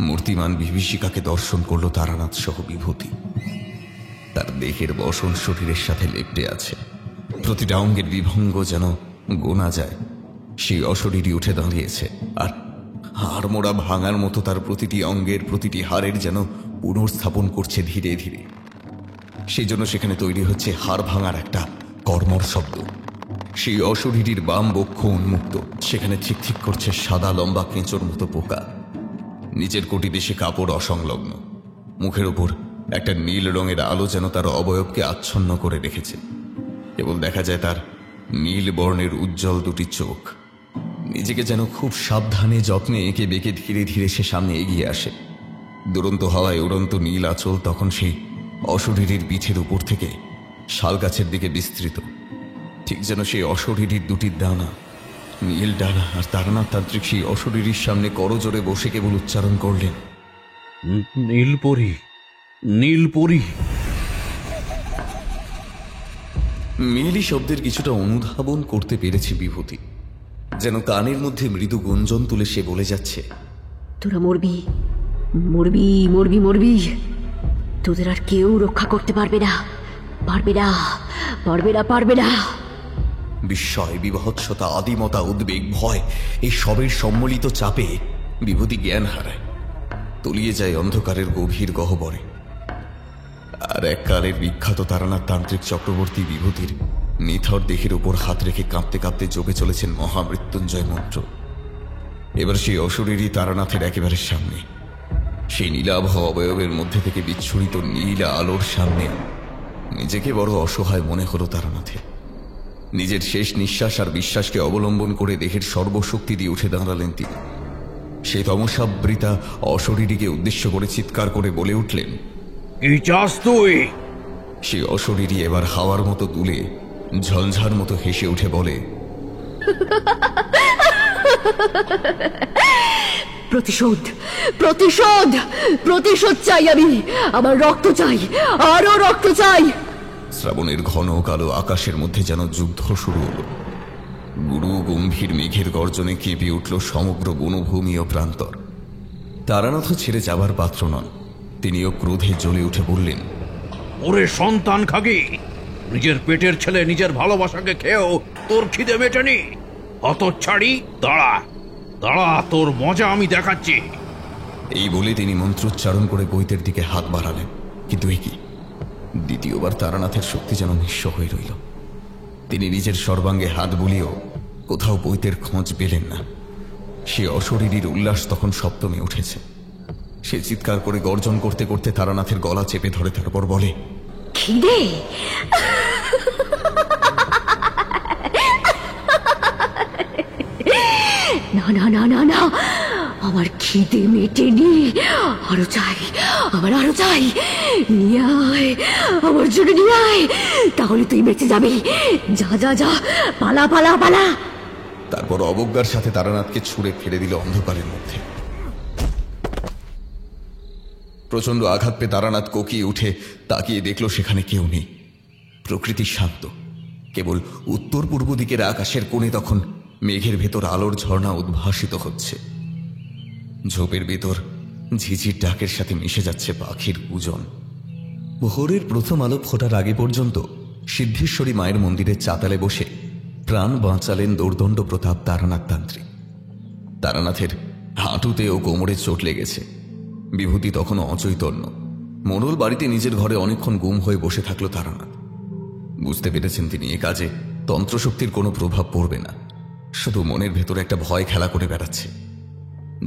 মূর্তিমান বিভীষিকাকে দর্শন করল তারানাথ সহ বিভূতি। তার দেহের বসন শরীরের সাথে লেপ্টে আছে, প্রতিটা অঙ্গের বিভঙ্গ যেন গোনা যায়। সেই অশরীরই উঠে দাঁড়িয়েছে, আর হাড় মোড়া ভাঙার মতো তার প্রতিটি অঙ্গের প্রতিটি হাড়ের যেন পুনর্স্থাপন করছে ধীরে ধীরে। সেই জন্য সেখানে তৈরি হচ্ছে হাড় ভাঙার একটা কর্মর শব্দ। সেই অশরীরীর বাম বক্ষ উন্মুক্ত, সেখানে ঠিক ঠিক করছে সাদা লম্বা কেঁচোর মতো পোকা। নিচের কোটিতে সে কাপড় অসংলগ্ন, মুখের ওপর একটা নীল রঙের আলো যেন তার অবয়বকে আচ্ছন্ন করে রেখেছে। কেবল দেখা যায় তার নীল বর্ণের উজ্জ্বল দুটি চোখ। নিজেকে যেন খুব সাবধানে যত্নে এঁকে বেঁকে ধীরে ধীরে সে সামনে এগিয়ে আসে। দুরন্ত হাওয়ায় উড়ন্ত নীল আঁচল তখন সেই অশরীরীর পিঠের উপর থেকে শাল গাছের দিকে বিস্তৃত, ঠিক যেন সেই অশরীরীর দুটি ডানা, নীল ডানা। আর তারানাথ তান্ত্রিক সেই অশরীরীর সামনে করজোরে বসে কেবল উচ্চারণ করলেন, নীলপরি, নীলপরি। মেলি শব্দের কিছুটা অনুধাবন করতে পেরেছে বিভূতি। যেন কানের মধ্যে মৃদু গুঞ্জন তুলে সে বলে যাচ্ছে, তোরা মরবি, মরবি, মরবি, মরবি। তোদের আর কেউ রক্ষা করতে পারবে না, পারবে না, পারবে না, পারবে না। বিস্ময়, বিভৎসতা, আদিমতা, উদ্বেগ, ভয়, এই সবের সম্মিলিত চাপে বিভূতি জ্ঞান হারায়, তলিয়ে যায় অন্ধকারের গভীর গহ্বরে। আর এককালের বিখ্যাত তারানাথ তান্ত্রিক চক্রবর্তী বিভূতির নিথর দেহের উপর হাত রেখে কাঁপতে কাঁপতে জপে চলেছেন মহামৃত্যুঞ্জয় মন্ত্র। এবার সেই অশরীরী তারানাথের একেবারে সামনে, সেই নীলাভ অবয়বের মধ্যে থেকে বিচ্ছুরিত নীলা আলোর সামনে নিজেকে বড় অসহায় মনে হলো তারানাথের। নিজের শেষ নিঃশ্বাস আর বিশ্বাসকে অবলম্বন করে দেহের সর্বশক্তি দিয়ে উঠে দাঁড়ালেন তিনি। সেই তমসাবৃতা অশরীরীকে উদ্দেশ্য করে চিৎকার করে বলে উঠলেন, কি চাস তুই? সে অশরীরী এবার হাওয়ার মতো দুলে ঝলঝার মতো হেসে উঠে বলে, প্রতিশোধ, প্রতিশোধ, প্রতিশোধ চাই আমি। আমার রক্ত চাই, আরো রক্ত চাই। শ্রাবণের ঘন কালো আকাশের মধ্যে যেন যুদ্ধ শুরু হলো। গুরু গম্ভীর মেঘের গর্জনে কেঁপে উঠল সমগ্র বনভূমি ও প্রান্তর। তারানাথ ছেড়ে যাবার পাত্র নন, তিনিও ক্রোধে জ্বলে উঠে বললেন, ওরে সন্তান খাগি, নিজের পেটের ছেলে নিজের ভালোবাসাকে খেয়েও তোর খিদে মেটেনি? হতচ্ছাড়ি, দাঁড়া দাঁড়া, তোর মজা আমি দেখাচ্ছি। এই বলে তিনি মন্ত্রোচ্চারণ করে বৈতের দিকে হাত বাড়ালেন। কিন্তু এ কি, দ্বিতীয়বার তারানাথের শক্তি যেন নিঃস্ব হয়ে রইল। তিনি নিজের সর্বাঙ্গে হাত বুলিয়েও কোথাও বৈতের খোঁজ পেলেন না। সে অশরীরীর উল্লাস তখন সপ্তমে উঠেছে। সে চিৎকার করে গর্জন করতে করতে তারানাথের গলা চেপে ধরে, তারপর বলে, খিদে, না না না না না, আমার খিদে মেটেনি, আরো চাই, আমার আরো চাই। নিয়ে আয়, আমার জন্য নিয়ে আয়, তাহলে তুই বেঁচে যাবি। যা যা যা, পালা পালা পালা। তারপর অবজ্ঞার সাথে তারানাথকে ছুঁড়ে ফেলে দিল অন্ধকারের মধ্যে। প্রচন্ড আঘাত পেয়ে তারানাথ কোকিয়ে উঠে তাকিয়ে দেখল সেখানে কেউ নেই। প্রকৃতি শান্ত, কেবল উত্তর পূর্ব দিকের আকাশের কোণে তখন মেঘের ভেতর আলোর ঝর্ণা উদ্ভাসিত হচ্ছে। ঝোপের ভেতর ঝিঝির ডাকের সাথে মিশে যাচ্ছে পাখির পূজন। ভোরের প্রথম আলো ফোটার আগে পর্যন্ত সিদ্ধেশ্বরী মায়ের মন্দিরের চাতালে বসে প্রাণ বাঁচালেন দোর্দণ্ড প্রতাপ তারানাথ তান্ত্রিক। তারানাথের হাঁটুতে ও কোমরে চোট লেগেছে। বিভূতি তখনও অচৈতন্য। মোড়ল বাড়িতে নিজের ঘরে অনেকক্ষণ গুম হয়ে বসে থাকলো তারানাথ। বুঝতে পেরেছেন তিনি এ কাজে তন্ত্রশক্তির কোনো প্রভাব পড়বে না। শুধু মনের ভেতরে একটা ভয় খেলা করে বেড়াচ্ছে।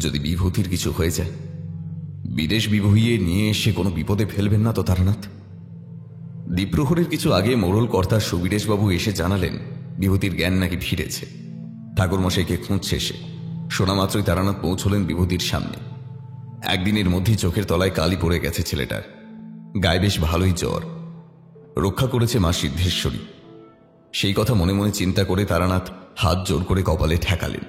যদি বিভূতির কিছু হয়ে যায়, বিদেশ বিভুইয়ে নিয়ে এসে কোনো বিপদে ফেলবেন না তো তারানাথ? দ্বীপ্রহরের কিছু আগে মোড়ল কর্তা সুবীরেশবাবু এসে জানালেন বিভূতির জ্ঞান নাকি ফিরেছে। ঠাকুরমশাইকে খুঁজছে সে। শোনা মাত্রই তারানাথ পৌঁছলেন বিভূতির সামনে। একদিনের মধ্যেই চোখের তলায় কালি পড়ে গেছে ছেলেটার। গায়ে বেশ ভালোই জ্বর। রক্ষা করেছে মা সিদ্ধেশ্বরী। সেই কথা মনে মনে চিন্তা করে তারানাথ হাত জোর করে কপালে ঠেকালেন।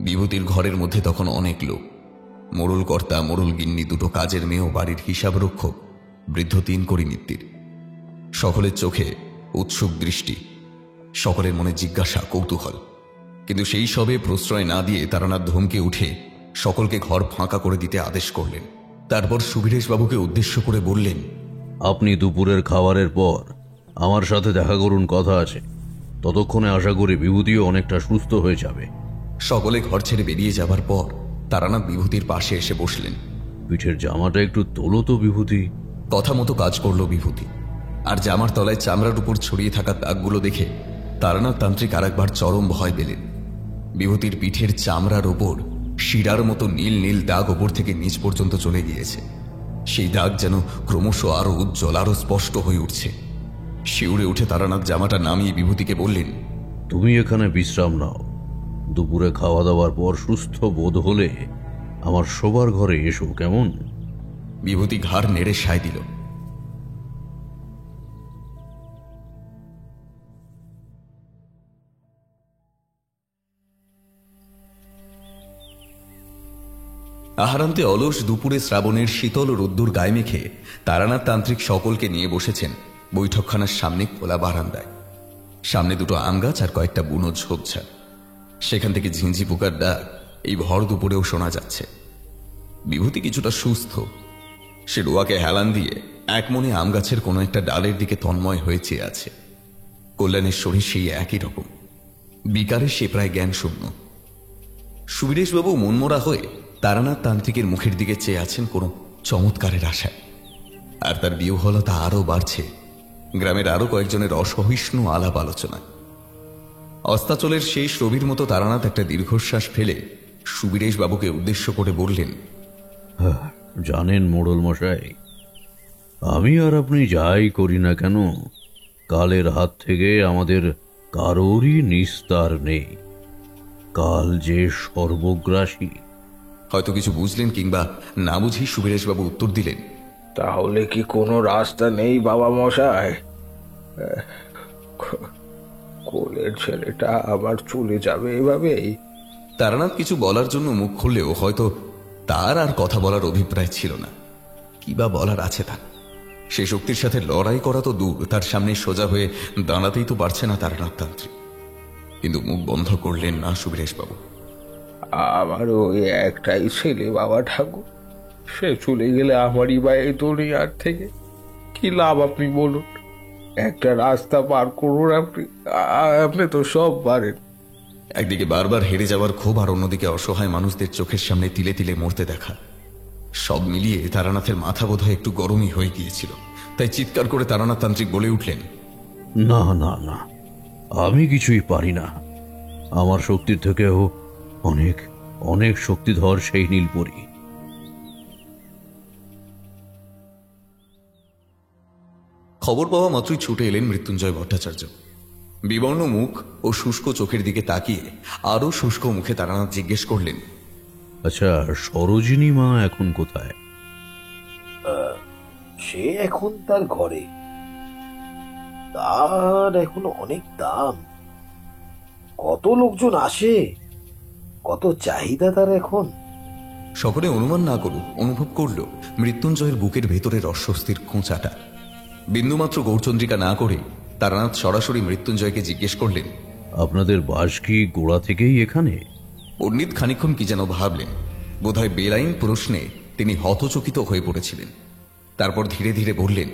বিভূতির ঘরের মধ্যে তখন অনেক লোক। মোড়ল কর্তা, মোড়ল গিন্নি, দুটো কাজের মেয়ে ও বাড়ির হিসাব রক্ষক, বৃদ্ধ 3 কড়িমিত্তির। সকলের চোখে উৎসুক দৃষ্টি, সকলের মনে জিজ্ঞাসা, কৌতূহল। কিন্তু সেই সবে প্রশ্রয় না দিয়ে তারানাথ ধমকে উঠে সকলকে ঘর ফাঁকা করে দিতে আদেশ করলেন। তারপর সুবীরেশবাবুকে উদ্দেশ্য করে বললেন, আপনি দুপুরের খাবারের পর আমার সাথে দেখা করুন, কথা আছে। ততক্ষণে আশা করি বিভূতিও অনেকটা সুস্থ হয়ে যাবে। সকলে ঘর ছেড়ে বেরিয়ে যাবার পর তারানাথ বিভূতির পাশে এসে বসলেন। পিঠের জামাটা একটু তোলো তো বিভূতি। কথা মতো কাজ করল বিভূতি। আর জামার তলায় চামড়ার উপর ছড়িয়ে থাকা দাগগুলো দেখে তারানাথ তান্ত্রিক আর একবার চরম ভয় পেলেন। বিভূতির পিঠের চামড়ার ওপর শিরার মতো নীল নীল দাগ ওপর থেকে নিচ পর্যন্ত চলে গিয়েছে। সেই দাগ যেন ক্রমশ আরো উজ্জ্বল, আরো স্পষ্ট হয়ে উঠছে। শিউরে উঠে তারানাথ জামাটা নামিয়ে বিভূতিকে বললেন, তুমি এখানে বিশ্রাম নাও। দুপুরে খাওয়া দাওয়ার পর সুস্থ বোধ হলে আমার শোবার ঘরে এসো, কেমন? বিভূতি ঘাড় নেড়ে সায় দিল। আহারান্তে অলস দুপুরে শ্রাবণের শীতল রোদ্দুর গায়ে মেখে তারানাথ তান্ত্রিক সকলকে নিয়ে বসেছেন বৈঠকখানার সামনে খোলা বারান্দায়। সামনে দুটো আম গাছ আর কয়েকটা বুনো ঝোপঝাড়। সেখান থেকে ঝিঞ্ঝি পোকার ডাক এই ভর দুপুরেও শোনা যাচ্ছে। বিভূতি কিছুটা সুস্থ। সে রোয়াকে হেলান দিয়ে এক মনে আম গাছের কোনো একটা ডালের দিকে তন্ময় হয়ে চেয়ে আছে। কল্যাণের শরীর সেই একই রকম। বিকারে সে প্রায় জ্ঞান শূন্য। সুবীরেশবাবু মনমরা হয়ে তারানাথ তান্ত্রিকের মুখের দিকে চেয়ে আছেন কোনো চমৎকারের আশায়। আর তার বিহ্বলতা আরও বাড়ছে গ্রামের আরো কয়েকজনের অসহিষ্ণু আলাপ আলোচনায়। অস্তাচলের শেষ রবির মতো তারানাথ একটা দীর্ঘশ্বাস ফেলে সুবীরেশবাবুকে উদ্দেশ্য করে বললেন, জানেন মোড়ল মশাই, আমি আর আপনি যাই করি না কেন, কালের হাত থেকে আমাদের কারোরই নিস্তার নেই। কাল যে সর্বগ্রাসী। হয়তো কিছু বুঝলেন কিংবা না বুঝি সুবীরেশবাবু উত্তর দিলেন, তাহলে কি কোনো রাস্তা নেই বাবা মশাই? কোলের ছেলেটা আবার চলে যাবে এভাবেই? তারানাথ কিছু বলার জন্য মুখ খুললেও হয়তো তার আর কথা বলার অভিপ্রায় ছিল না। কি বা বলার আছে তার? সে শক্তির সাথে লড়াই করা তো দূর, তার সামনে সোজা হয়ে দাঁড়াতেই তো পারছে না তারানাথ তান্ত্রিক। কিন্তু মুখ বন্ধ করলেন না সুবীরেশবাবু। আমার ওই একটাই ছেলে বাবা ঠাকুর, সে চলে গেলে আমারই বা এই দুনিয়ার থেকে কি লাভ আপনি বলুন? একটা রাস্তা পার করুন আপনি, আপনি তো সব পারেন। একদিকে বারবার হেরে যাওয়ার ক্ষোভ আর অন্যদিকে অসহায় মানুষদের চোখের সামনে তিলে তিলে মরতে দেখা, সব মিলিয়ে তারানাথের মাথা বোধহয় একটু গরমই হয়ে গিয়েছিল। তাই চিৎকার করে তারানাথ তান্ত্রিক বলে উঠলেন, না না না, আমি কিছুই পারি না। আমার শক্তির থেকেও অনেক অনেক শক্তিধর সেই নীলপরী। খবর পাওয়া মাত্রই ছুটে এলেন মৃত্যুঞ্জয় ভট্টাচার্য। বিবর্ণ মুখ ও শুষ্ক চোখের দিকে তাকিয়ে আরো শুষ্ক মুখে তারানাথ জিজ্ঞেস করলেন, আচ্ছা, সরোজিনী মা এখন কোথায়? সে এখন তার ঘরে। তার এখন অনেক দাম, কত লোকজন আসে, কত চাহিদা তার এখন। সকলে অনুমান না করুক অনুভব করল মৃত্যুঞ্জয়ের বুকের ভেতরের অস্বস্তির খোঁচাটা। বিন্দুমাত্র গৌরচন্দ্রিকা না করে তারানাথ সরাসরি মৃত্যুঞ্জয়কে জিজ্ঞেস করলেন, আপনাদের বাস কি গোড়া থেকেই এখানে? পণ্ডিত খানিকক্ষণ কি যেন ভাবলেন। বোধহয় বেলাইন প্রশ্নে তিনি হতচকিত হয়ে পড়েছিলেন। তারপর ধীরে ধীরে বললেন,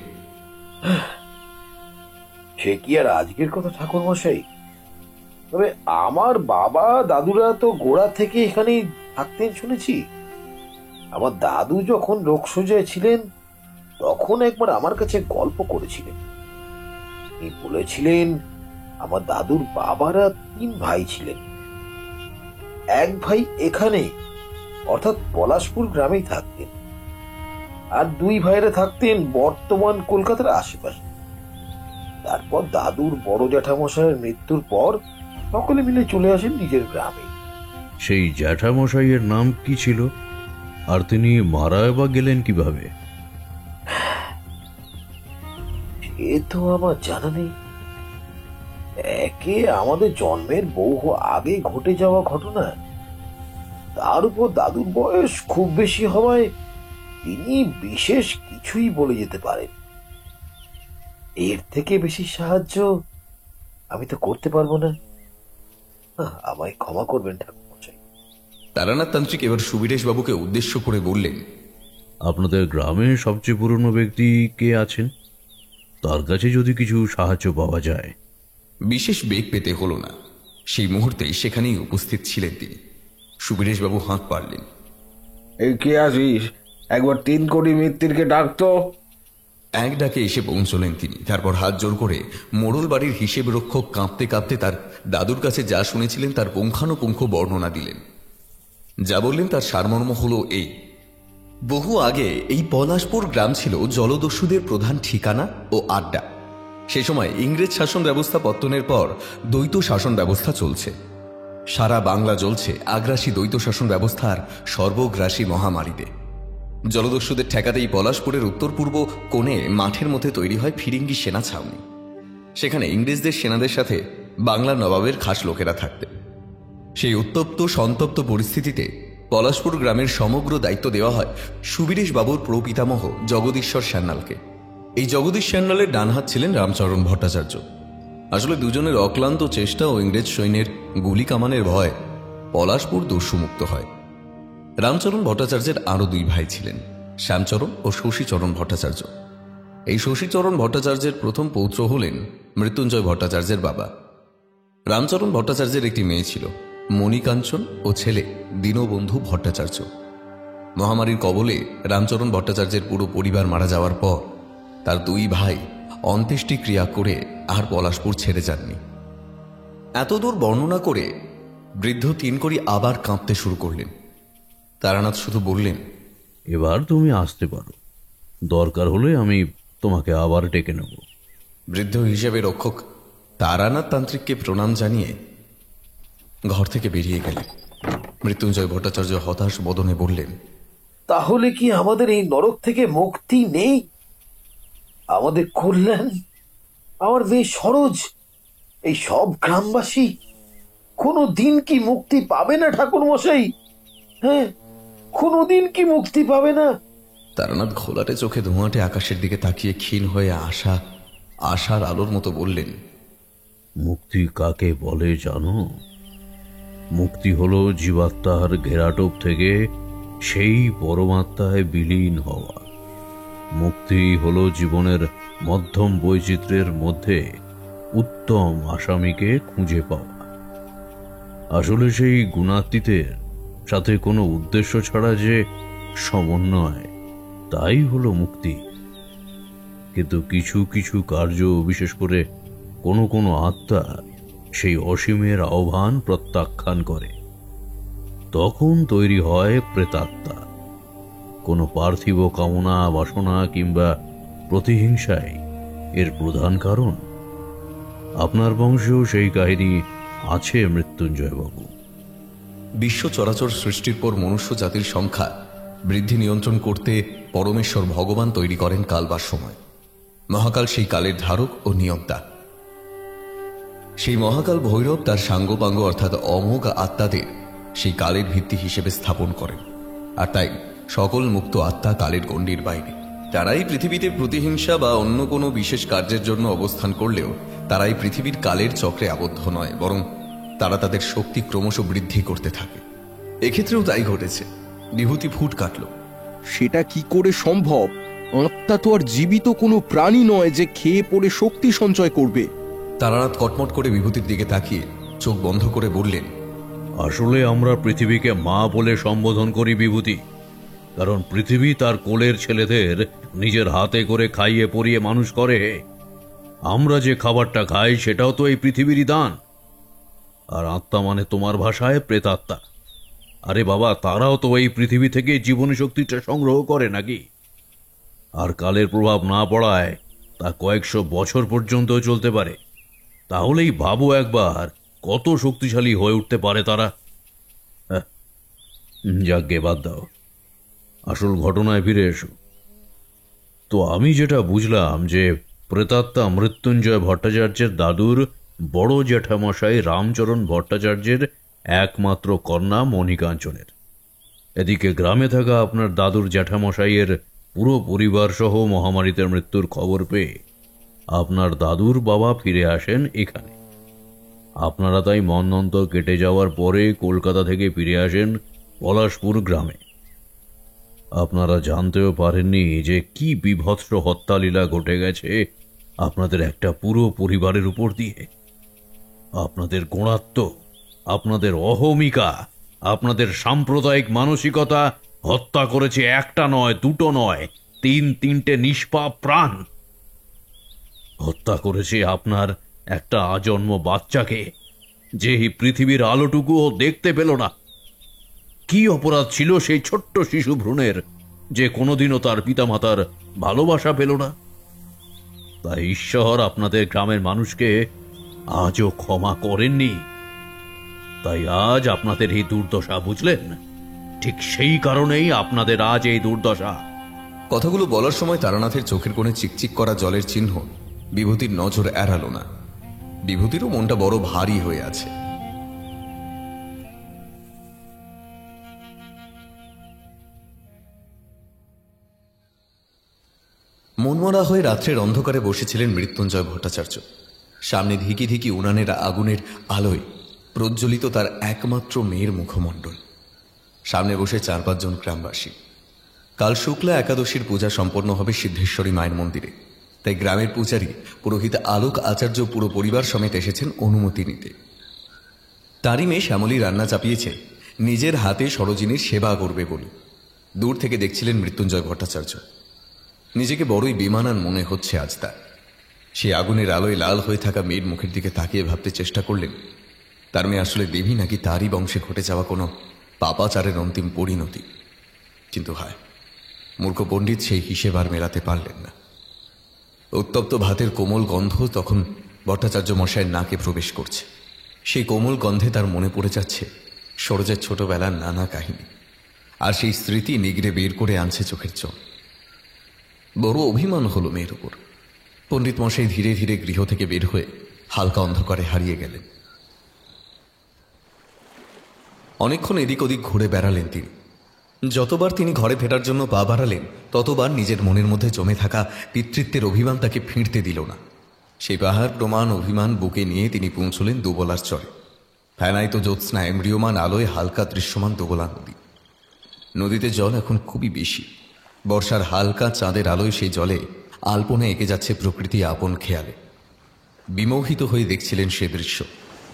সে কি আর আজকের কথা ঠাকুর মশাই? তবে আমার বাবা দাদুরা তো গোড়া থেকে এখানেই থাকতেন শুনেছি। আমার দাদু যখন রোগ সোজায় ছিলেন তখন একবার আমার কাছে গল্প করেছিলেন। তিনি বলেছিলেন আমার দাদুর বাবারা 3 ভাই ছিলেন, এক ভাই এখানে অর্থাৎ পলাশপুর গ্রামেই থাকতেন, আর দুই ভাইরা থাকতেন বর্তমান কলকাতার আশেপাশে। তারপর দাদুর বড় জ্যাঠামশাইয়ের মৃত্যুর পর সকলে মিলে চলে আসেন নিজের গ্রামে। সেই জ্যাঠামশাইয়ের নাম কি ছিল, আর তিনি মারা বা গেলেন কিভাবে? এ তো আমার জানা নেই। একে আমাদের জন্মের বহু আগে ঘটে যাওয়া ঘটনা, তার উপর দাদুর বয়স খুব বেশি হওয়ায় তিনি বিশেষ কিছুই বলে যেতে পারেন। এর থেকে বেশি সাহায্য আমি তো করতে পারবো না। আমায় ক্ষমা করবেন ঠাকুরমশাই। তারানাথ তান্ত্রিক এবার সুবীরেশ বাবুকে উদ্দেশ্য করে বললেন, আপনাদের গ্রামে সবচেয়ে পুরনো ব্যক্তি কে আছেন? তার কাছে যদি কিছু সাহায্য পাওয়া যায়। বিশেষ বেগ পেতে হলো না, সেই মুহূর্তেই সেখানেই উপস্থিত ছিলেন তিনি। সুবীরেশ বাবু হাঁক পারলেন। এই কে আছিস? একবার 3 কোটি মিত্তিরকে ডাকতো। এক ডাকে এসে পৌঁছলেন তিনি। তারপর হাত জোর করে মোড়ল বাড়ির হিসেব রক্ষক কাঁপতে কাঁপতে তার দাদুর কাছে যা শুনেছিলেন তার পুঙ্খানুপুঙ্খ বর্ণনা দিলেন। যা বললেন তার সারমর্ম হলো এই: বহু আগে এই পলাশপুর গ্রাম ছিল জলদস্যুদের প্রধান ঠিকানা ও আড্ডা। সে সময় ইংরেজ শাসন ব্যবস্থা পত্তনের পর দ্বৈত শাসন ব্যবস্থা চলছে। সারা বাংলা জ্বলছে আগ্রাসী দ্বৈত শাসন ব্যবস্থার সর্বগ্রাসী মহামারীতে। জলদস্যুদের ঠেকাতেই পলাশপুরের উত্তর পূর্ব কোণে মাঠের মধ্যে তৈরি হয় ফিরিঙ্গি সেনা ছাউনি। সেখানে ইংরেজদের সেনাদের সাথে বাংলার নবাবের খাস লোকেরা থাকতেন। সেই উত্তপ্ত সন্তপ্ত পরিস্থিতিতে পলাশপুর গ্রামের সমগ্র দায়িত্ব দেওয়া হয় সুবীরেশ বাবুর প্রপিতামহ জগদীশ্বর সান্যালকে। এই জগদীশ সান্যালের ডানহাত ছিলেন রামচরণ ভট্টাচার্য। আসলে দুজনের অক্লান্ত চেষ্টা ও ইংরেজ সৈন্যের গুলি কামানের ভয় পলাশপুর দস্যুমুক্ত হয়। রামচরণ ভট্টাচার্যের আরো 2 ভাই ছিলেন, শ্যামচরণ ও শশীচরণ ভট্টাচার্য। এই শশীচরণ ভট্টাচার্যের প্রথম পৌত্র হলেন মৃত্যুঞ্জয় ভট্টাচার্যের বাবা। রামচরণ ভট্টাচার্যের একটি মেয়ে ছিল, মণিকাঞ্চন, ও ছেলে দীনবন্ধু ভট্টাচার্য। মহামারীর কবলে রামচরণ ভট্টাচার্যের পুরো পরিবার মারা যাওয়ার পর তার 2 ভাই অন্ত্যেষ্টি ক্রিয়া করে আর পলাশপুর ছেড়ে যাননি। এতদূর বর্ণনা করে বৃদ্ধ 3 কড়ি আবার কাঁপতে শুরু করলেন। তারানাথ শুধু বললেন, এবার তুমি আসতে পারো, দরকার হলে আমি তোমাকে আবার ডেকে নেব। বৃদ্ধ হিসেবে রক্ষক তারানাথ তান্ত্রিককে প্রণাম জানিয়ে ঘর থেকে বেরিয়ে গেলেন। মৃত্যুঞ্জয় ভট্টাচার্য হতাশ বদনে বললেন, তাহলে কি আমাদের এই নরক থেকে মুক্তি নেই? আমাদের কল্যাণ, আমার মেয়ে সরোজ, এই সব গ্রামবাসী কোনো দিন কি মুক্তি পাবে না ঠাকুর মশাই? হ্যাঁ, কোনোদিন কি মুক্তি পাবে না? তারানাথ ঘোলাটে চোখে ধোঁয়াটে আকাশের দিকে তাকিয়ে ক্ষীণ হয়ে আশার আলোর মতো বললেন, মুক্তি কাকে বলে জানো? মুক্তি হলো জীবাত্মার ঘেরাটোপ থেকে সেই পরমাত্মায় বিলীন হওয়া। মুক্তি হলো জীবনের মধ্যম বৈচিত্র্যের মধ্যে উত্তম আসামিকে খুঁজে পাওয়া। আসলে সেই গুণাতীতের সাথে কোনো উদ্দেশ্য ছাড়া যে সমন্বয়, তাই হলো মুক্তি। কিন্তু কিছু কিছু কার্য, বিশেষ করে কোনো কোনো আত্মা সেই অসীমের আহ্বান প্রত্যাখ্যান করে। তখন তৈরি হয় প্রেতাত্মা। কোনো পার্থিব কামনা, বাসনা কিংবা প্রতিহিংসাই এর প্রধান কারণ। আপনার বংশেও সেই কাহিনী আছে মৃত্যুঞ্জয়বাবু। বিশ্ব চরাচর সৃষ্টির পর মনুষ্য জাতির সংখ্যা বৃদ্ধি নিয়ন্ত্রণ করতে পরমেশ্বর ভগবান তৈরি করেন কাল বা সময়। মহাকাল সেই কালের ধারক ও নিয়ন্তা। সেই মহাকাল ভৈরব তার সাঙ্গপাঙ্গ অর্থাৎ অমোঘ আত্মাদের সেই কালের ভিত্তি হিসেবে স্থাপন করেন। আর তাই সকল মুক্ত আত্মা কালের গণ্ডির বাইরে। তারাই পৃথিবীতে প্রতিহিংসা বা অন্য কোনো বিশেষ কার্যের জন্য অবস্থান করলেও তারাই পৃথিবীর কালের চক্রে আবদ্ধ নয়, বরং তারা তাদের শক্তি ক্রমশ বৃদ্ধি করতে থাকে। এক্ষেত্রেও তাই ঘটেছে। বিভূতি ফুট কাটল। সেটা কি করে সম্ভব? আত্মা তো আর জীবিত কোনো প্রাণী নয় যে খেয়ে পড়ে শক্তি সঞ্চয় করবে। তারানাথ কটমট করে বিভূতির দিকে তাকিয়ে চোখ বন্ধ করে বললেন, আসলে আমরা পৃথিবীকে মা বলে সম্বোধন করি বিভূতি, কারণ পৃথিবী তার কোলের ছেলেদের নিজের হাতে করে খাইয়ে পরিয়ে মানুষ করে। আমরা যে খাবারটা খাই সেটাও তো এই পৃথিবীরই দান। আর আত্মা মানে তোমার ভাষায় প্রেতাত্মা। আরে বাবা, তারাও তো এই পৃথিবী থেকে জীবনী শক্তিটা সংগ্রহ করে নাকি? আর কালের প্রভাব না পড়ায় তা কয়েকশো বছর পর্যন্ত চলতে পারে। তাহলেই ভাবো একবার কত শক্তিশালী হয়ে উঠতে পারে তারা। যাকগে, বাদ দাও, আসল ঘটনায় ফিরে এসো। তো আমি যেটা বুঝলাম যে প্রেতাত্মা মৃত্যুঞ্জয় ভট্টাচার্যের দাদুর বড় জ্যাঠামশাই রামচরণ ভট্টাচার্যের একমাত্র কন্যা মণিকাঞ্চনের। এদিকে গ্রামে থাকা আপনার দাদুর জ্যাঠামশাইয়ের পুরো পরিবার সহ মহামারীতে মৃত্যুর খবর পেয়ে আপনার দাদুর বাবা ফিরে আসেন এখানে। আপনারা তাই মন্বন্তর কেটে যাওয়ার পরে কলকাতা থেকে ফিরে আসেন পলাশপুর গ্রামে। আপনারা জানতেও পারেননি যে কি বিভৎস হত্যালীলা ঘটে গেছে আপনাদের একটা পুরো পরিবারের উপর দিয়ে। আপনাদের গোঁড়াত্ম, আপনাদের অহমিকা, আপনাদের সাম্প্রদায়িক মানসিকতা হত্যা করেছে একটা নয়, দুটো নয়, তিনটে নিষ্পাপ প্রাণ। হত্যা করেছে আপনার একটা আজন্ম বাচ্চাকে, যে পৃথিবীর আলোটুকুও দেখতে পেল না। কি অপরাধ ছিল সেই ছোট্ট শিশু ভ্রূণের যে কোনোদিনও তার পিতামাতার ভালোবাসা পেল না? তাই ঈশ্বর আপনাদের গ্রামের মানুষকে আজও ক্ষমা করেননি। তাই আজ আপনাদের এই দুর্দশা, বুঝলেন? ঠিক সেই কারণেই আপনাদের আজ এই দুর্দশা। কথাগুলো বলার সময় তারানাথের চোখের কোণে চিকচিক করা জলের চিহ্ন বিভূতির নজর এড়ালো না। বিভূতিরও মনটা বড় ভারী হয়ে আছে। মনমরা হয়ে রাত্রের অন্ধকারে বসেছিলেন মৃত্যুঞ্জয় ভট্টাচার্য। সামনে ধিকি ধিকি উনানের আগুনের আলোয় প্রজ্বলিত তার একমাত্র মেয়ের মুখমণ্ডল। সামনে বসে 4-5 জন গ্রামবাসী। কাল শুক্লা একাদশীর পূজা সম্পন্ন হবে সিদ্ধেশ্বরী মায়ের মন্দিরে। তাই গ্রামের পূজারী পুরোহিত আলোক আচার্য পুরো পরিবার সমেত এসেছেন অনুমতি নিতে। তারই মেয়ে শ্যামলী রান্না চাপিয়েছে নিজের হাতে সরোজিনীর সেবা করবে বলে। দূর থেকে দেখছিলেন মৃত্যুঞ্জয় ভট্টাচার্য। নিজেকে বড়ই বেমানান মনে হচ্ছে আজ তার। সে আগুনের আলোয় লাল হয়ে থাকা মেয়ের মুখের দিকে তাকিয়ে ভাবতে চেষ্টা করলেন তার মেয়ে আসলে দেবী নাকি তারই বংশে ঘটে যাওয়া কোনো পাপাচারের অন্তিম পরিণতি। কিন্তু হায়, মূর্খ পণ্ডিত সেই হিসেব আর মেলাতে পারলেন না। উত্তপ্ত ভাতের কোমল গন্ধ তখন ভট্টাচার্য মশাইয়ের নাকে প্রবেশ করছে। সেই কোমল গন্ধে তার মনে পড়ে যাচ্ছে সরোজের ছোটবেলার নানা কাহিনী, আর সেই স্মৃতি নিগড়ে বের করে আনছে চোখের চোখ। বড় অভিমান হলো মেয়ের উপর। পণ্ডিত মশাই ধীরে ধীরে গৃহ থেকে বের হয়ে হালকা অন্ধকারে হারিয়ে গেলেন। অনেকক্ষণ এদিক ওদিক ঘুরে বেড়ালেন তিনি। যতবার তিনি ঘরে ফেরার জন্য পা বাড়ালেন ততবার নিজের মনের মধ্যে জমে থাকা পিতৃত্বের অভিমান তাকে ফিরতে দিল না। সেই পাহাড় প্রমাণ অভিমান বুকে নিয়ে তিনি পৌঁছলেন দুবলার চরে। ফেনায়িত জ্যোৎস্নায় ম্রিয়মান আলোয় হালকা দৃশ্যমান দুবলা নদী। নদীতে জল এখন খুবই বেশি। বর্ষার হালকা চাঁদের আলোয় সেই জলে আলপনা এঁকে যাচ্ছে প্রকৃতি আপন খেয়ালে। বিমোহিত হয়ে দেখছিলেন সে দৃশ্য।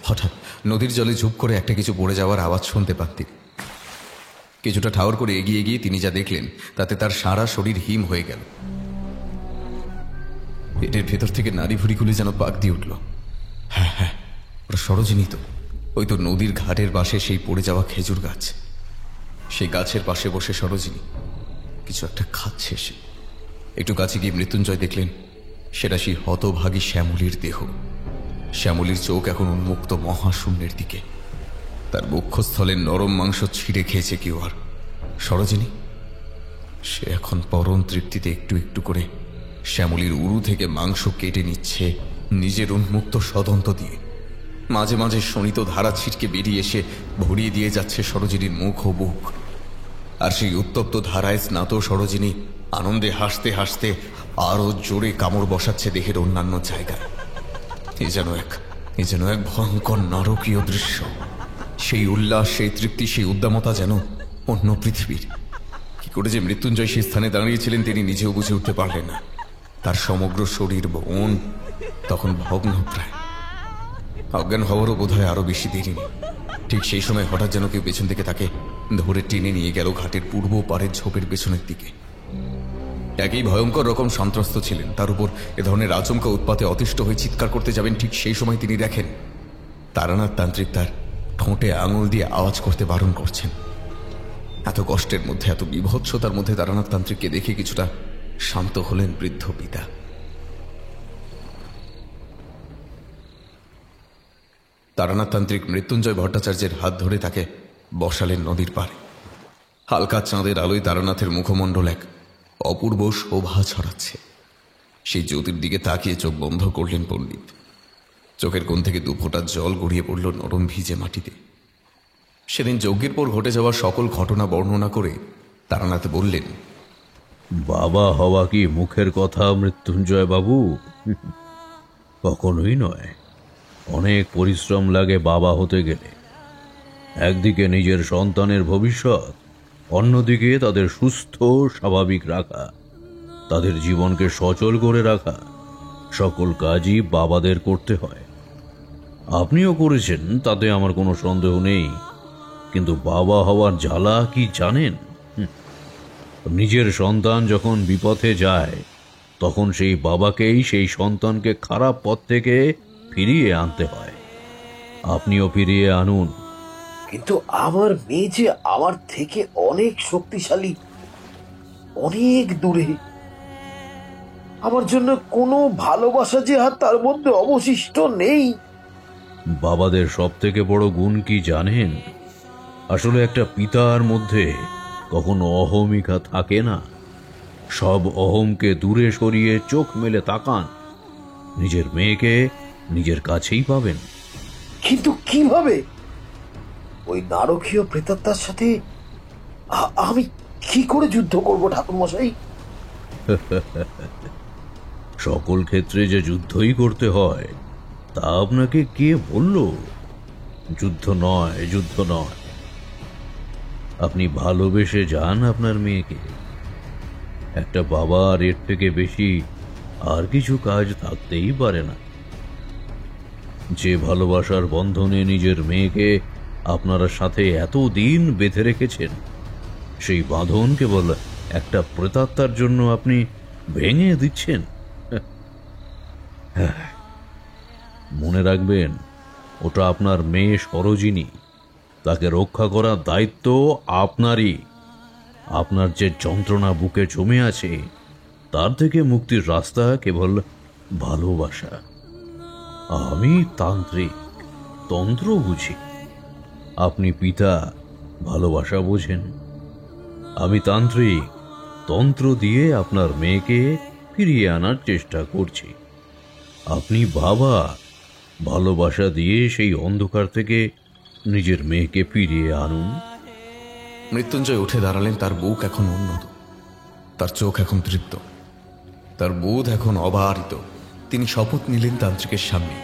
হঠাৎ নদীর জলে ঝুপ করে একটা কিছু পড়ে যাওয়ার আওয়াজ শুনতে পান তিনি। কিছুটা ঠাউর করে এগিয়ে গিয়ে তিনি যা দেখলেন তাতে তার সারা শরীর হিম হয়ে গেল। পেটের ভেতর থেকে নাড়ি ভুড়িগুলি যেন পাক দিয়ে উঠল। হ্যাঁ হ্যাঁ, ওরা সরোজিনী তো। ওই তো নদীর ঘাটের পাশে সেই পড়ে যাওয়া খেজুর গাছ। সেই গাছের পাশে বসে সরোজিনী কিছু একটা খাচ্ছে। সে একটু কাছে গিয়ে মৃত্যুঞ্জয় দেখলেন সেটা সেই হতভাগী শ্যামলীর দেহ। শ্যামলীর চোখ এখন উন্মুক্ত মহাশূন্যের দিকে। তার বক্ষস্থলের নরম মাংস ছিঁড়ে খেয়েছে কেউ। আর সরোজিনী, সে এখন পরম তৃপ্তিতে একটু একটু করে শ্যামলীর উরু থেকে মাংস কেটে নিচ্ছে নিজের উন্মুক্ত সদন্ত দিয়ে। মাঝে মাঝে শোণিত ধারা ছিটকে বেরিয়ে এসে ভরিয়ে দিয়ে যাচ্ছে সরোজিনীর মুখ ও বুক। আর সেই উত্তপ্ত ধারায় স্নাত সরোজিনী আনন্দে হাসতে হাসতে আরো জোরে কামড় বসাচ্ছে দেহের অন্যান্য জায়গায়। এ যেন এক ভয়ঙ্কর নারকীয় দৃশ্য। সেই উল্লাস, সেই তৃপ্তি, সেই উদ্দামতা যেন অন্য পৃথিবীর। কি করে যে মৃত্যুঞ্জয় সেই স্থানে দাঁড়িয়েছিলেন তিনি নিজেও বুঝে উঠতে পারলেন না। তার সমগ্র শরীর বন তখন ভগ্ন প্রায়। অজ্ঞান হওয়ারও বোধ হয় আরো বেশি দেরি নেই। ঠিক সেই সময় হঠাৎ যেন কেউ পেছন থেকে তাকে ধরে টেনে নিয়ে গেল ঘাটের পূর্ব পাড়ের ঝোপের পেছনের দিকে। একই ভয়ঙ্কর রকম সন্ত্রস্ত ছিলেন। তার উপর এ ধরনের আচমকা উৎপাতে অতিষ্ঠ হয়ে চিৎকার করতে যাবেন, ঠিক সেই সময় তিনি দেখেন তারানাথ তান্ত্রিক তার ঠোঁটে আঙুল দিয়ে আওয়াজ করতে বারণ করছেন। এত কষ্টের মধ্যে, এত বিভৎসতার মধ্যে তারানাথ তান্ত্রিককে দেখে কিছুটা শান্ত হলেন বৃদ্ধ পিতা। তারানাথ তান্ত্রিক মৃত্যুঞ্জয় ভট্টাচার্যের হাত ধরে তাকে বসালেন নদীর পাড়ে। হালকা চাঁদের আলোয় তারানাথের মুখমণ্ডল এক অপূর্ব শোভা ছড়াচ্ছে। সেই জ্যোতির দিকে তাকিয়ে চোখ বন্ধ করলেন পণ্ডিত। চোখের কোণ থেকে দুফোঁটা জল গড়িয়ে পড়ল নরম ভিজে মাটিতে। সেদিন যজ্ঞের পর ঘটে যাওয়া সকল ঘটনা বর্ণনা করে তারানাথ বললেন, বাবা হওয়া কি মুখের কথা মৃত্যুঞ্জয় বাবু? কখনোই নয়। অনেক পরিশ্রম লাগে বাবা হতে গেলে। একদিকে নিজের সন্তানের ভবিষ্যৎ, অন্যদিকে তাদের সুস্থ স্বাভাবিক রাখা, তাদের জীবনকে সচল করে রাখা, সকল কাজই বাবাদের করতে হয়। আপনিও করেছেন, তাতে আমার কোনো সন্দেহ নেই। কিন্তু বাবা হওয়ার জ্বালা কি জানেন? নিজের সন্তান যখন বিপথে যায়, তখন সেই বাবাকেই সেই সন্তানকে খারাপ পথ থেকে ফিরিয়ে আনতে হয়। আপনিও ফিরিয়ে আনুন। কিন্তু আমার মেয়ে যে আমার থেকে অনেক শক্তিশালী, অনেক দূরে। আমার জন্য কোনো ভালোবাসা যে আর তার মধ্যে অবশিষ্ট নেই। বাবাদের সব থেকে বড় গুণ কি জানেন? আসলে একটা পিতার মধ্যে কখনো অহমিকা থাকে না। সব অহমকে দূরে সরিয়ে চোখ মেলে তাকান, নিজের মেয়েকে নিজের কাছেই পাবেন। কিন্তু কিভাবে? ওই নারকীয় প্রেতাত্মার সাথে আমি কি করে যুদ্ধ করব ঠাকুর মশাই? সকল ক্ষেত্রে যে যুদ্ধই করতে হয় তা আপনাকে কে বলল? যুদ্ধ নয়, যুদ্ধ নয়। আপনি ভালোবেসে যান আপনার মেয়েকে। একটা বাবার এর থেকে বেশি আর কিছু কাজ থাকতেই পারে না। যে ভালোবাসার বন্ধনে নিজের মেয়েকে আপনারা সাথে এতদিন বেঁধে রেখেছেন, সেই বাঁধন কেবল একটা প্রেতাত্মার জন্য আপনি ভেঙে দিচ্ছেন। মনে রাখবেন, ওটা আপনার মেয়ে সরোজিনী। তাকে রক্ষা করার দায়িত্ব আপনারই। আপনার যে যন্ত্রণা বুকে জমে আছে, তার থেকে মুক্তির রাস্তা কেবল ভালোবাসা। আমি তান্ত্রিক, তন্ত্র বুঝি। আপনি পিতা, ভালোবাসা বোঝেন। আমি তান্ত্রিক, তন্ত্র দিয়ে আপনার মেয়েকে ফিরিয়ে আনার চেষ্টা করছি। আপনি বাবা, ভালোবাসা দিয়ে সেই অন্ধকার থেকে নিজের মেয়েকে ফিরিয়ে আনুন। মৃত্যুঞ্জয় উঠে দাঁড়ালেন। তার বুক এখন উন্নত, তার চোখ এখন তৃপ্ত, তার বোধ এখন অবারিত। তিনি শপথ নিলেন তান্ত্রিকের সামনে,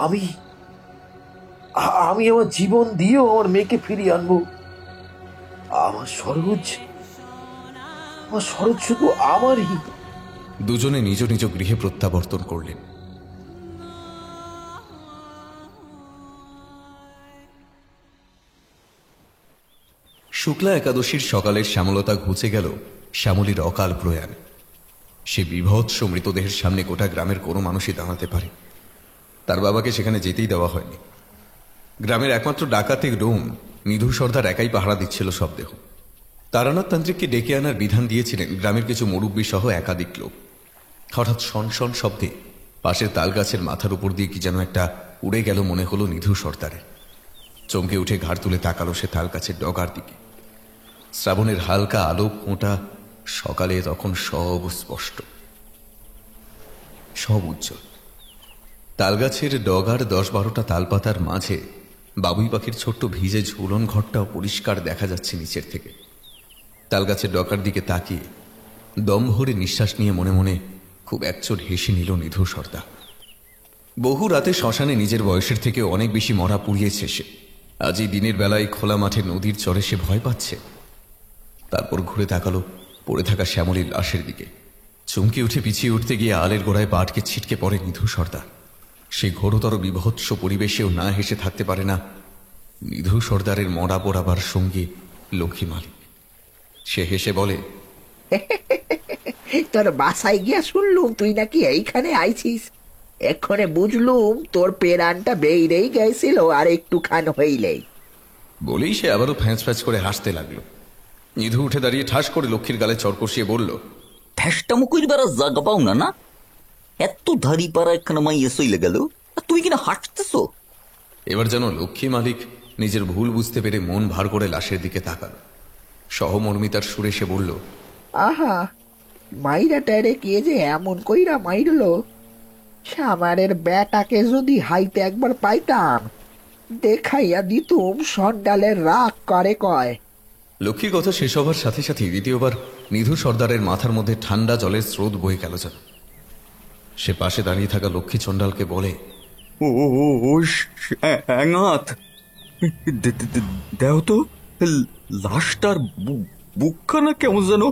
আমি আমি আমার জীবন দিয়েও আমার মেয়েকে ফিরিয়ে আনবো। আমার সরোজ শুধু আমারই। দুজনে নিজ নিজ গৃহে প্রত্যাবর্তন করলেন। শুক্লা একাদশীর সকালের শ্যামলতা ঘুচে গেল শ্যামলীর অকাল প্রয়াণ। সে বিভৎস মৃতদেহের সামনে গোটা গ্রামের কোনো মানুষই দাঁড়াতে পারে। তার বাবাকে সেখানে যেতেই দেওয়া হয়নি। গ্রামের একমাত্র ডাকাতে রোম নিধু সর্দার একাই পাহারা দিচ্ছিল সব দেহ। তারানাথ তান্ত্রিককে ডেকে আনার বিধান দিয়েছিলেন গ্রামের কিছু মুরব্বী সহ একাধিক লোক। হঠাৎ শনশন শব্দে পাশের তালগাছের মাথার উপর দিয়ে কি যেন একটা উড়ে গেল মনে হলো নিধু সর্দারের। চমকে উঠে ঘাড় তুলে তাকালো সে তালগাছের ডগার দিকে। শ্রাবণের হালকা আলো ফোঁটা সকালে তখন সব স্পষ্ট, সব উজ্জ্বল। তালগাছের ডগার 10-12টা তালপাতার মাঝে বাবুই পাখির ছোট্ট ভিজে ঝুলন ঘরটাও পরিষ্কার দেখা যাচ্ছে নিচের থেকে। তালগাছের ডগার দিকে তাকিয়ে দম ভরে নিঃশ্বাস নিয়ে মনে মনে খুব একচোট হেসে নিল নিধু সর্দার। বহু রাতে শ্মশানে নিজের বয়সের থেকে অনেক বেশি মরা পুড়িয়েছে সে। আজ এই দিনের বেলায় খোলা মাঠে নদীর চরে সে ভয় পাচ্ছে। তারপর ঘুরে তাকালো পড়ে থাকা শ্যামলীর লাশের দিকে। চমকে উঠে পিছিয়ে উঠতে গিয়ে আলের গোড়ায় পা আটকে ছিটকে পড়ে নিধু সর্দার। সেই ঘোরতর বিভৎস পরিবেশেও না হেসে থাকতে পারে না নিধু সর্দারের মরা পোড়াবার সঙ্গী লক্ষ্মী মালিক। সে হেসে বলে, তোর বাসায় গিয়া শুনলুম তুই নাকি এইখানে আইছিস। এক্ষণে বুঝলুম তোর পেরানটা বেইরেই গেছিল আর একটুখান হইলেই। বলেই সে আবারও ফ্যাঁচ ফ্যাঁচ করে হাসতে লাগলো। নিধু উঠে দাঁড়িয়ে ঠাস করে লক্ষ্মীর গালে চড় কষিয়ে বলল, ঠেসটামো কইবার আর জায়গা পাও না না? এত ধারি পাড়া একখানা মাইয়ে সইলে গেল, আর তুমি কিনা হাঁটতেছো? এবার যেন লক্ষ্মী মালিক নিজের ভুল বুঝতে পেরে মন ভার করে লাশের দিকে তাকাল। সহমর্মিতার সুরে সে বলল, আহা, মাইরা টাইরে কে যে এমন কইরা মাইরলো, সামারের বেটাকে যদি হাইতে একবার পাইতাম, দেখাইয়া দিতুম সন্ডালের রাগ করে কয়। লক্ষ্মীর কথা শেষ হবার সাথে সাথে দ্বিতীয়বার নিধু সর্দারের মাথার মধ্যে ঠান্ডা জলের স্রোত বয়ে গেল যেন। সে পাশে দাঁড়িয়ে থাকা লক্ষ্মী চণ্ডালকে বলে, ও শ্যাঙাত, দেও তো লাশটার বুকখানা কেমন যেন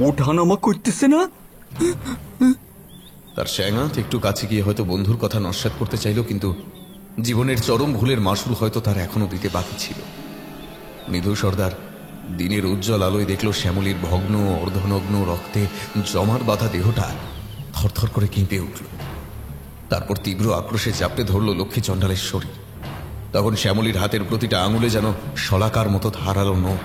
ওঠানামা করতেছে না? তার শ্যাঙাত একটু কাছে গিয়ে হয়তো বন্ধুর কথা নস্যাৎ করতে চাইল, কিন্তু জীবনের চরম ভুলের মাসুল হয়তো তার এখনো দিতে বাকি ছিল। নিধু সর্দার দিনের উজ্জ্বল আলোয় দেখল শ্যামলীর ভগ্ন অর্ধনগ্ন রক্তে জমার বাঁধা দেহটা থরথর করে কেঁপে উঠল। তারপর তীব্র আক্রোশে চাপটে ধরল লক্ষ্মী চণ্ডালের শরীর। তখন শ্যামলীর হাতের প্রতিটা আঙুলে যেন শলাকার মতো ধারালো নখ।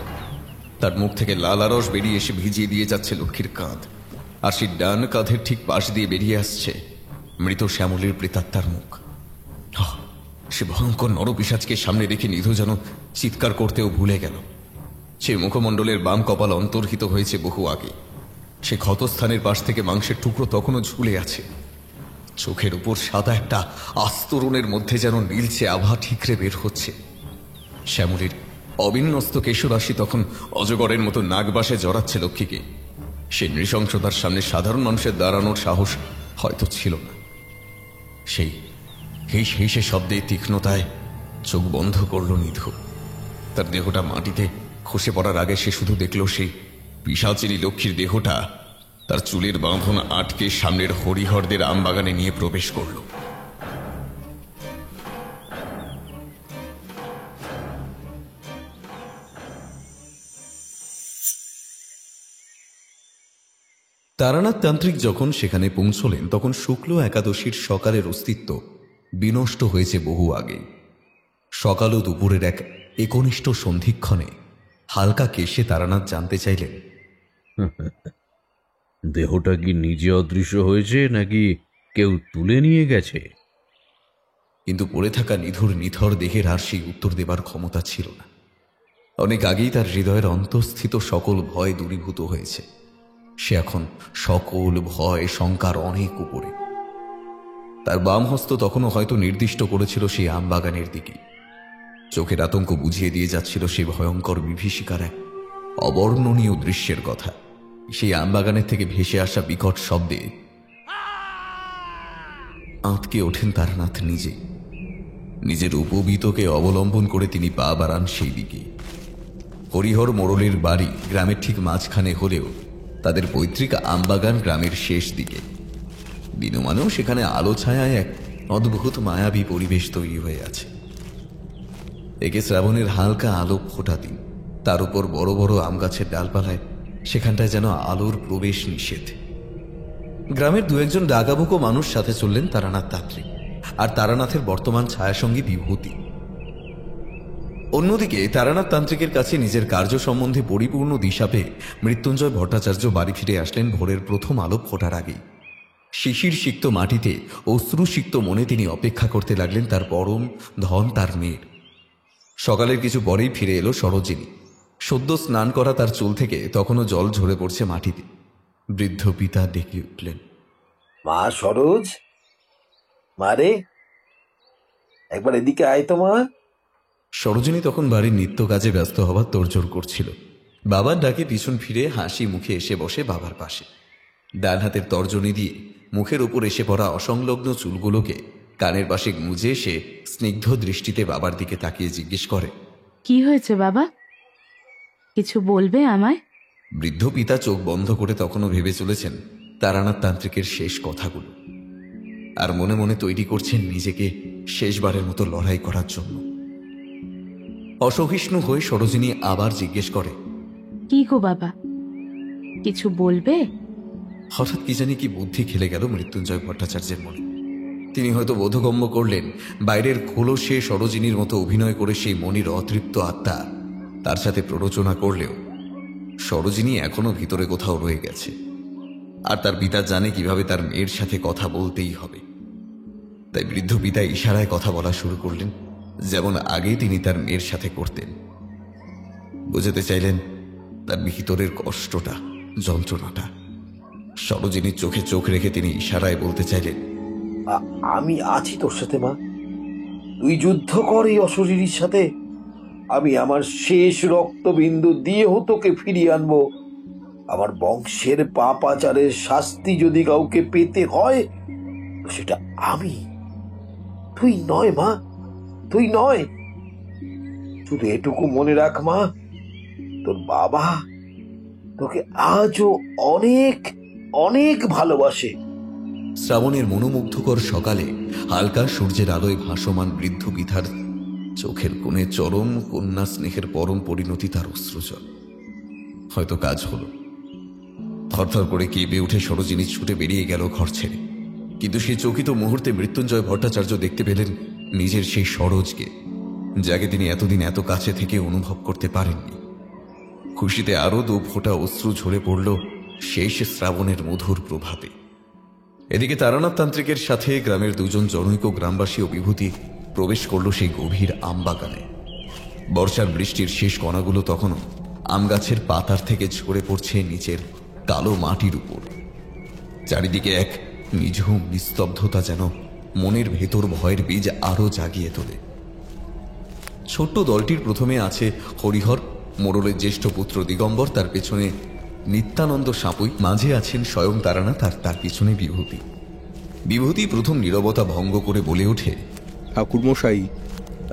তার মুখ থেকে লাল আরস বেরিয়ে এসে ভিজিয়ে দিয়ে যাচ্ছে লক্ষ্মীর কাঁধ, আর সেই ডান কাঁধের ঠিক পাশ দিয়ে বেরিয়ে আসছে মৃত শ্যামলীর প্রেতাত্মার মুখ। সে ভয়ঙ্কর নরপিশাচকে সামনে রেখে নিধু যেন চিৎকার করতেও ভুলে গেল। সে মুখমণ্ডলের বাম কপাল অন্তর্হিত হয়েছে বহু আগে। সে ক্ষতস্থানের পাশ থেকে মাংসের টুকরো তখনও ঝুলে আছে। চোখের উপর সাদা একটা আস্তরণের মধ্যে যেন নীলচে আভা ঠিকরে বের হচ্ছে। শ্যামলীর অবিন্যস্ত কেশরাশি তখন অজগরের মতো নাগবাসে জড়াচ্ছে লক্ষ্মীকে। সে নৃশংসতার সামনে সাধারণ মানুষের দাঁড়ানোর সাহস হয়তো ছিল না। সেই হেসে শব্দে তীক্ষ্ণতায় চোখ বন্ধ করল নিধু। তার দেহটা মাটিতে খসে পড়ার আগে সে শুধু দেখল সেই পিশাচিনী লক্ষ্মীর দেহটা তার চুলের বাঁধন আটকে সামনের হরিহরদের আমবাগানে নিয়ে প্রবেশ করল। তারানাথ তান্ত্রিক যখন সেখানে পৌঁছলেন তখন শুক্ল একাদশীর সকালের অস্তিত্ব বিনষ্ট হয়েছে বহু আগে। সকাল ও দুপুরের এক একনিষ্ঠ সন্ধিক্ষণে হালকা কেশে তারানাথ জানতে চাইলেন, দেহটা কি নিজে অদৃশ্য হয়েছে নাকি কেউ তুলে নিয়ে গেছে? কিন্তু পড়ে থাকা নিধুর নিথর দেহের আর সেই উত্তর দেবার ক্ষমতা ছিল না। অনেক আগেই তার হৃদয়ের অন্তঃস্থিত সকল ভয় দূরীভূত হয়েছে। সে এখন সকল ভয় শঙ্কার অনেক উপরে। তার বাম হস্ত তখনও হয়তো নির্দিষ্ট করেছিল সেই আমবাগানের দিকে। চোখের আতঙ্ক বুঝিয়ে দিয়ে যাচ্ছিল সেই ভয়ঙ্কর বিভীষিকার এক অবর্ণনীয় দৃশ্যের কথা। সেই আমবাগানের থেকে ভেসে আসা বিকট শব্দে আঁতকে ওঠেন তারানাথ নিজে। নিজের উপবীতকে অবলম্বন করে তিনি পা বাড়ান সেই দিকে। হরিহর মোড়লের বাড়ি গ্রামের ঠিক মাঝখানে হলেও তাদের পৈতৃক আমবাগান গ্রামের শেষ দিকে। দিনমানেও সেখানে আলো ছায়ায় এক অদ্ভুত মায়াবী পরিবেশ তৈরি হয়ে আছে। একে শ্রাবণের হালকা আলো ফোটা দিন, তার উপর বড় বড় আম গাছের ডালপালায় সেখানটায় যেন আলোর প্রবেশ নিষেধ। গ্রামের দু একজন ডাকাবুকো মানুষ সাথে চললেন তারানাথ তান্ত্রিক আর তারানাথের বর্তমান ছায়াসঙ্গী বিভূতি। অন্যদিকে তারানাথ তান্ত্রিকের কাছে নিজের কার্য সম্বন্ধে পরিপূর্ণ দিশা পেয়ে মৃত্যুঞ্জয় ভট্টাচার্য বাড়ি ফিরে আসলেন ভোরের প্রথম আলো ফোটার আগেই। শিশির সিক্ত মাটিতে অশ্রুসিক্ত মনে তিনি অপেক্ষা করতে লাগলেন তার পরম ধন, তার মেয়ের। সকালের কিছু পরেই ফিরে এলো সরোজিনী। সদ্য স্নান করা তার চুল থেকে তখনও জল ঝরে পড়ছে মাটিতে। বৃদ্ধ পিতা ডেকে উঠলেন, মা সরোজ, মারে একবার এদিকে আয় তো মা। সরোজিনী তখন বাড়ির নিত্য কাজে ব্যস্ত হবার তোড়জোড় করছিল। বাবার ডাকে পিছন ফিরে হাসি মুখে এসে বসে বাবার পাশে। ডান হাতের তর্জনী দিয়ে মুখের উপর এসে পড়া অসংলগ্ন চুলগুলোকে কানের পাশে গুঁজে সে স্নিগ্ধ দৃষ্টিতে বাবার দিকে তাকিয়ে জিজ্ঞেস করে, কি হয়েছে বাবা? কিছু বলবে আমায়? বৃদ্ধ পিতা চোখ বন্ধ করে তখনও ভেবে চলেছেন তারানাথ তান্ত্রিকের শেষ কথাগুলো, আর মনে মনে তৈরি করছেন নিজেকে শেষবারের মতো লড়াই করার জন্য। অসহিষ্ণু হয়ে সরোজিনী আবার জিজ্ঞেস করে, কি গো বাবা, কিছু বলবে? হঠাৎ কি জানি কি বুদ্ধি খেলে গেল মৃত্যুঞ্জয় ভট্টাচার্যের মনে। তিনি হয়তো বোধগম্য করলেন বাইরের খোলসে সরোজিনীর মতো অভিনয় করে সেই মনির অতৃপ্ত আত্মা তার সাথে প্ররোচনা করলেও সরোজিনী এখনো ভিতরে কোথাও রয়ে গেছে। আর তার পিতা জানে কিভাবে তার মেয়ের সাথে কথা বলতেই হবে। তাই বৃদ্ধ পিতা ইশারায় কথা বলা শুরু করলেন, যেমন আগে তিনি তার মেয়ের সাথে করতেন। বোঝাতে চাইলেন তার ভিতরের কষ্টটা, যন্ত্রণাটা। সরোজিনীর চোখে চোখ রেখে তিনি ইশারায় বলতে চাইলেন, আমি আছি তোর সাথে মা, তুই যুদ্ধ কর এই অশরীরীর সাথে। আমি আমার শেষ রক্তবিন্দু দিয়েও তোকে ফিরিয়ে আনবো। আমার বংশের পাপাচারের শাস্তি যদি কাউকে পেতে হয় সেটা আমি, তুই নয় মা, তুই নয়। শুধু এটুকু মনে রাখ মা, তোর বাবা তোকে আজও অনেক অনেক ভালোবাসে। শ্রাবণের মনোমুগ্ধকর সকালে হালকা সূর্যের আলোয় ভাসমান বৃদ্ধ পিতার চোখের কোণে চরম কন্যা স্নেহের পরম পরিণতি তার অশ্রুজল। হয়তো কাজ হলো। থরথর করে কেঁপে উঠে সরোজিনী ছুটে বেরিয়ে গেল ঘর ছেড়ে। কিন্তু সেই চকিত মুহূর্তে মৃত্যুঞ্জয় ভট্টাচার্য দেখতে পেলেন নিজের সেই সরোজকে, যাকে তিনি এতদিন এত কাছে থেকে অনুভব করতে পারেননি। খুশিতে আরো 2 ফোঁটা অশ্রু ঝরে পড়ল শেষ শ্রাবণের মধুর প্রভাতে। এদিকে তারানাথ তান্ত্রিকের সাথে গ্রামের 2 জন জনৈক গ্রামবাসী ও বিভূতি প্রবেশ করল সেই গভীর আমবাগানে। বর্ষার বৃষ্টির শেষ কণাগুলো তখনও আম গাছের পাতার থেকে ঝরে পড়ছে নিচের কালো মাটির উপর। চারিদিকে এক নিঝুম নিস্তব্ধতা যেন মনের ভেতর ভয়ের বীজ আরো জাগিয়ে তোলে। ছোট্ট দলটির প্রথমে আছে হরিহর, মোড়লের জ্যেষ্ঠ পুত্র দিগম্বর, তার পেছনে নিত্যানন্দ সাপুই, মাঝে আছেন স্বয়ং তারানাথ, আর তার পিছনে বিভূতি। বিভূতি প্রথম নীরবতা ভঙ্গ করে বলে ওঠে, ঠাকুরমশাই,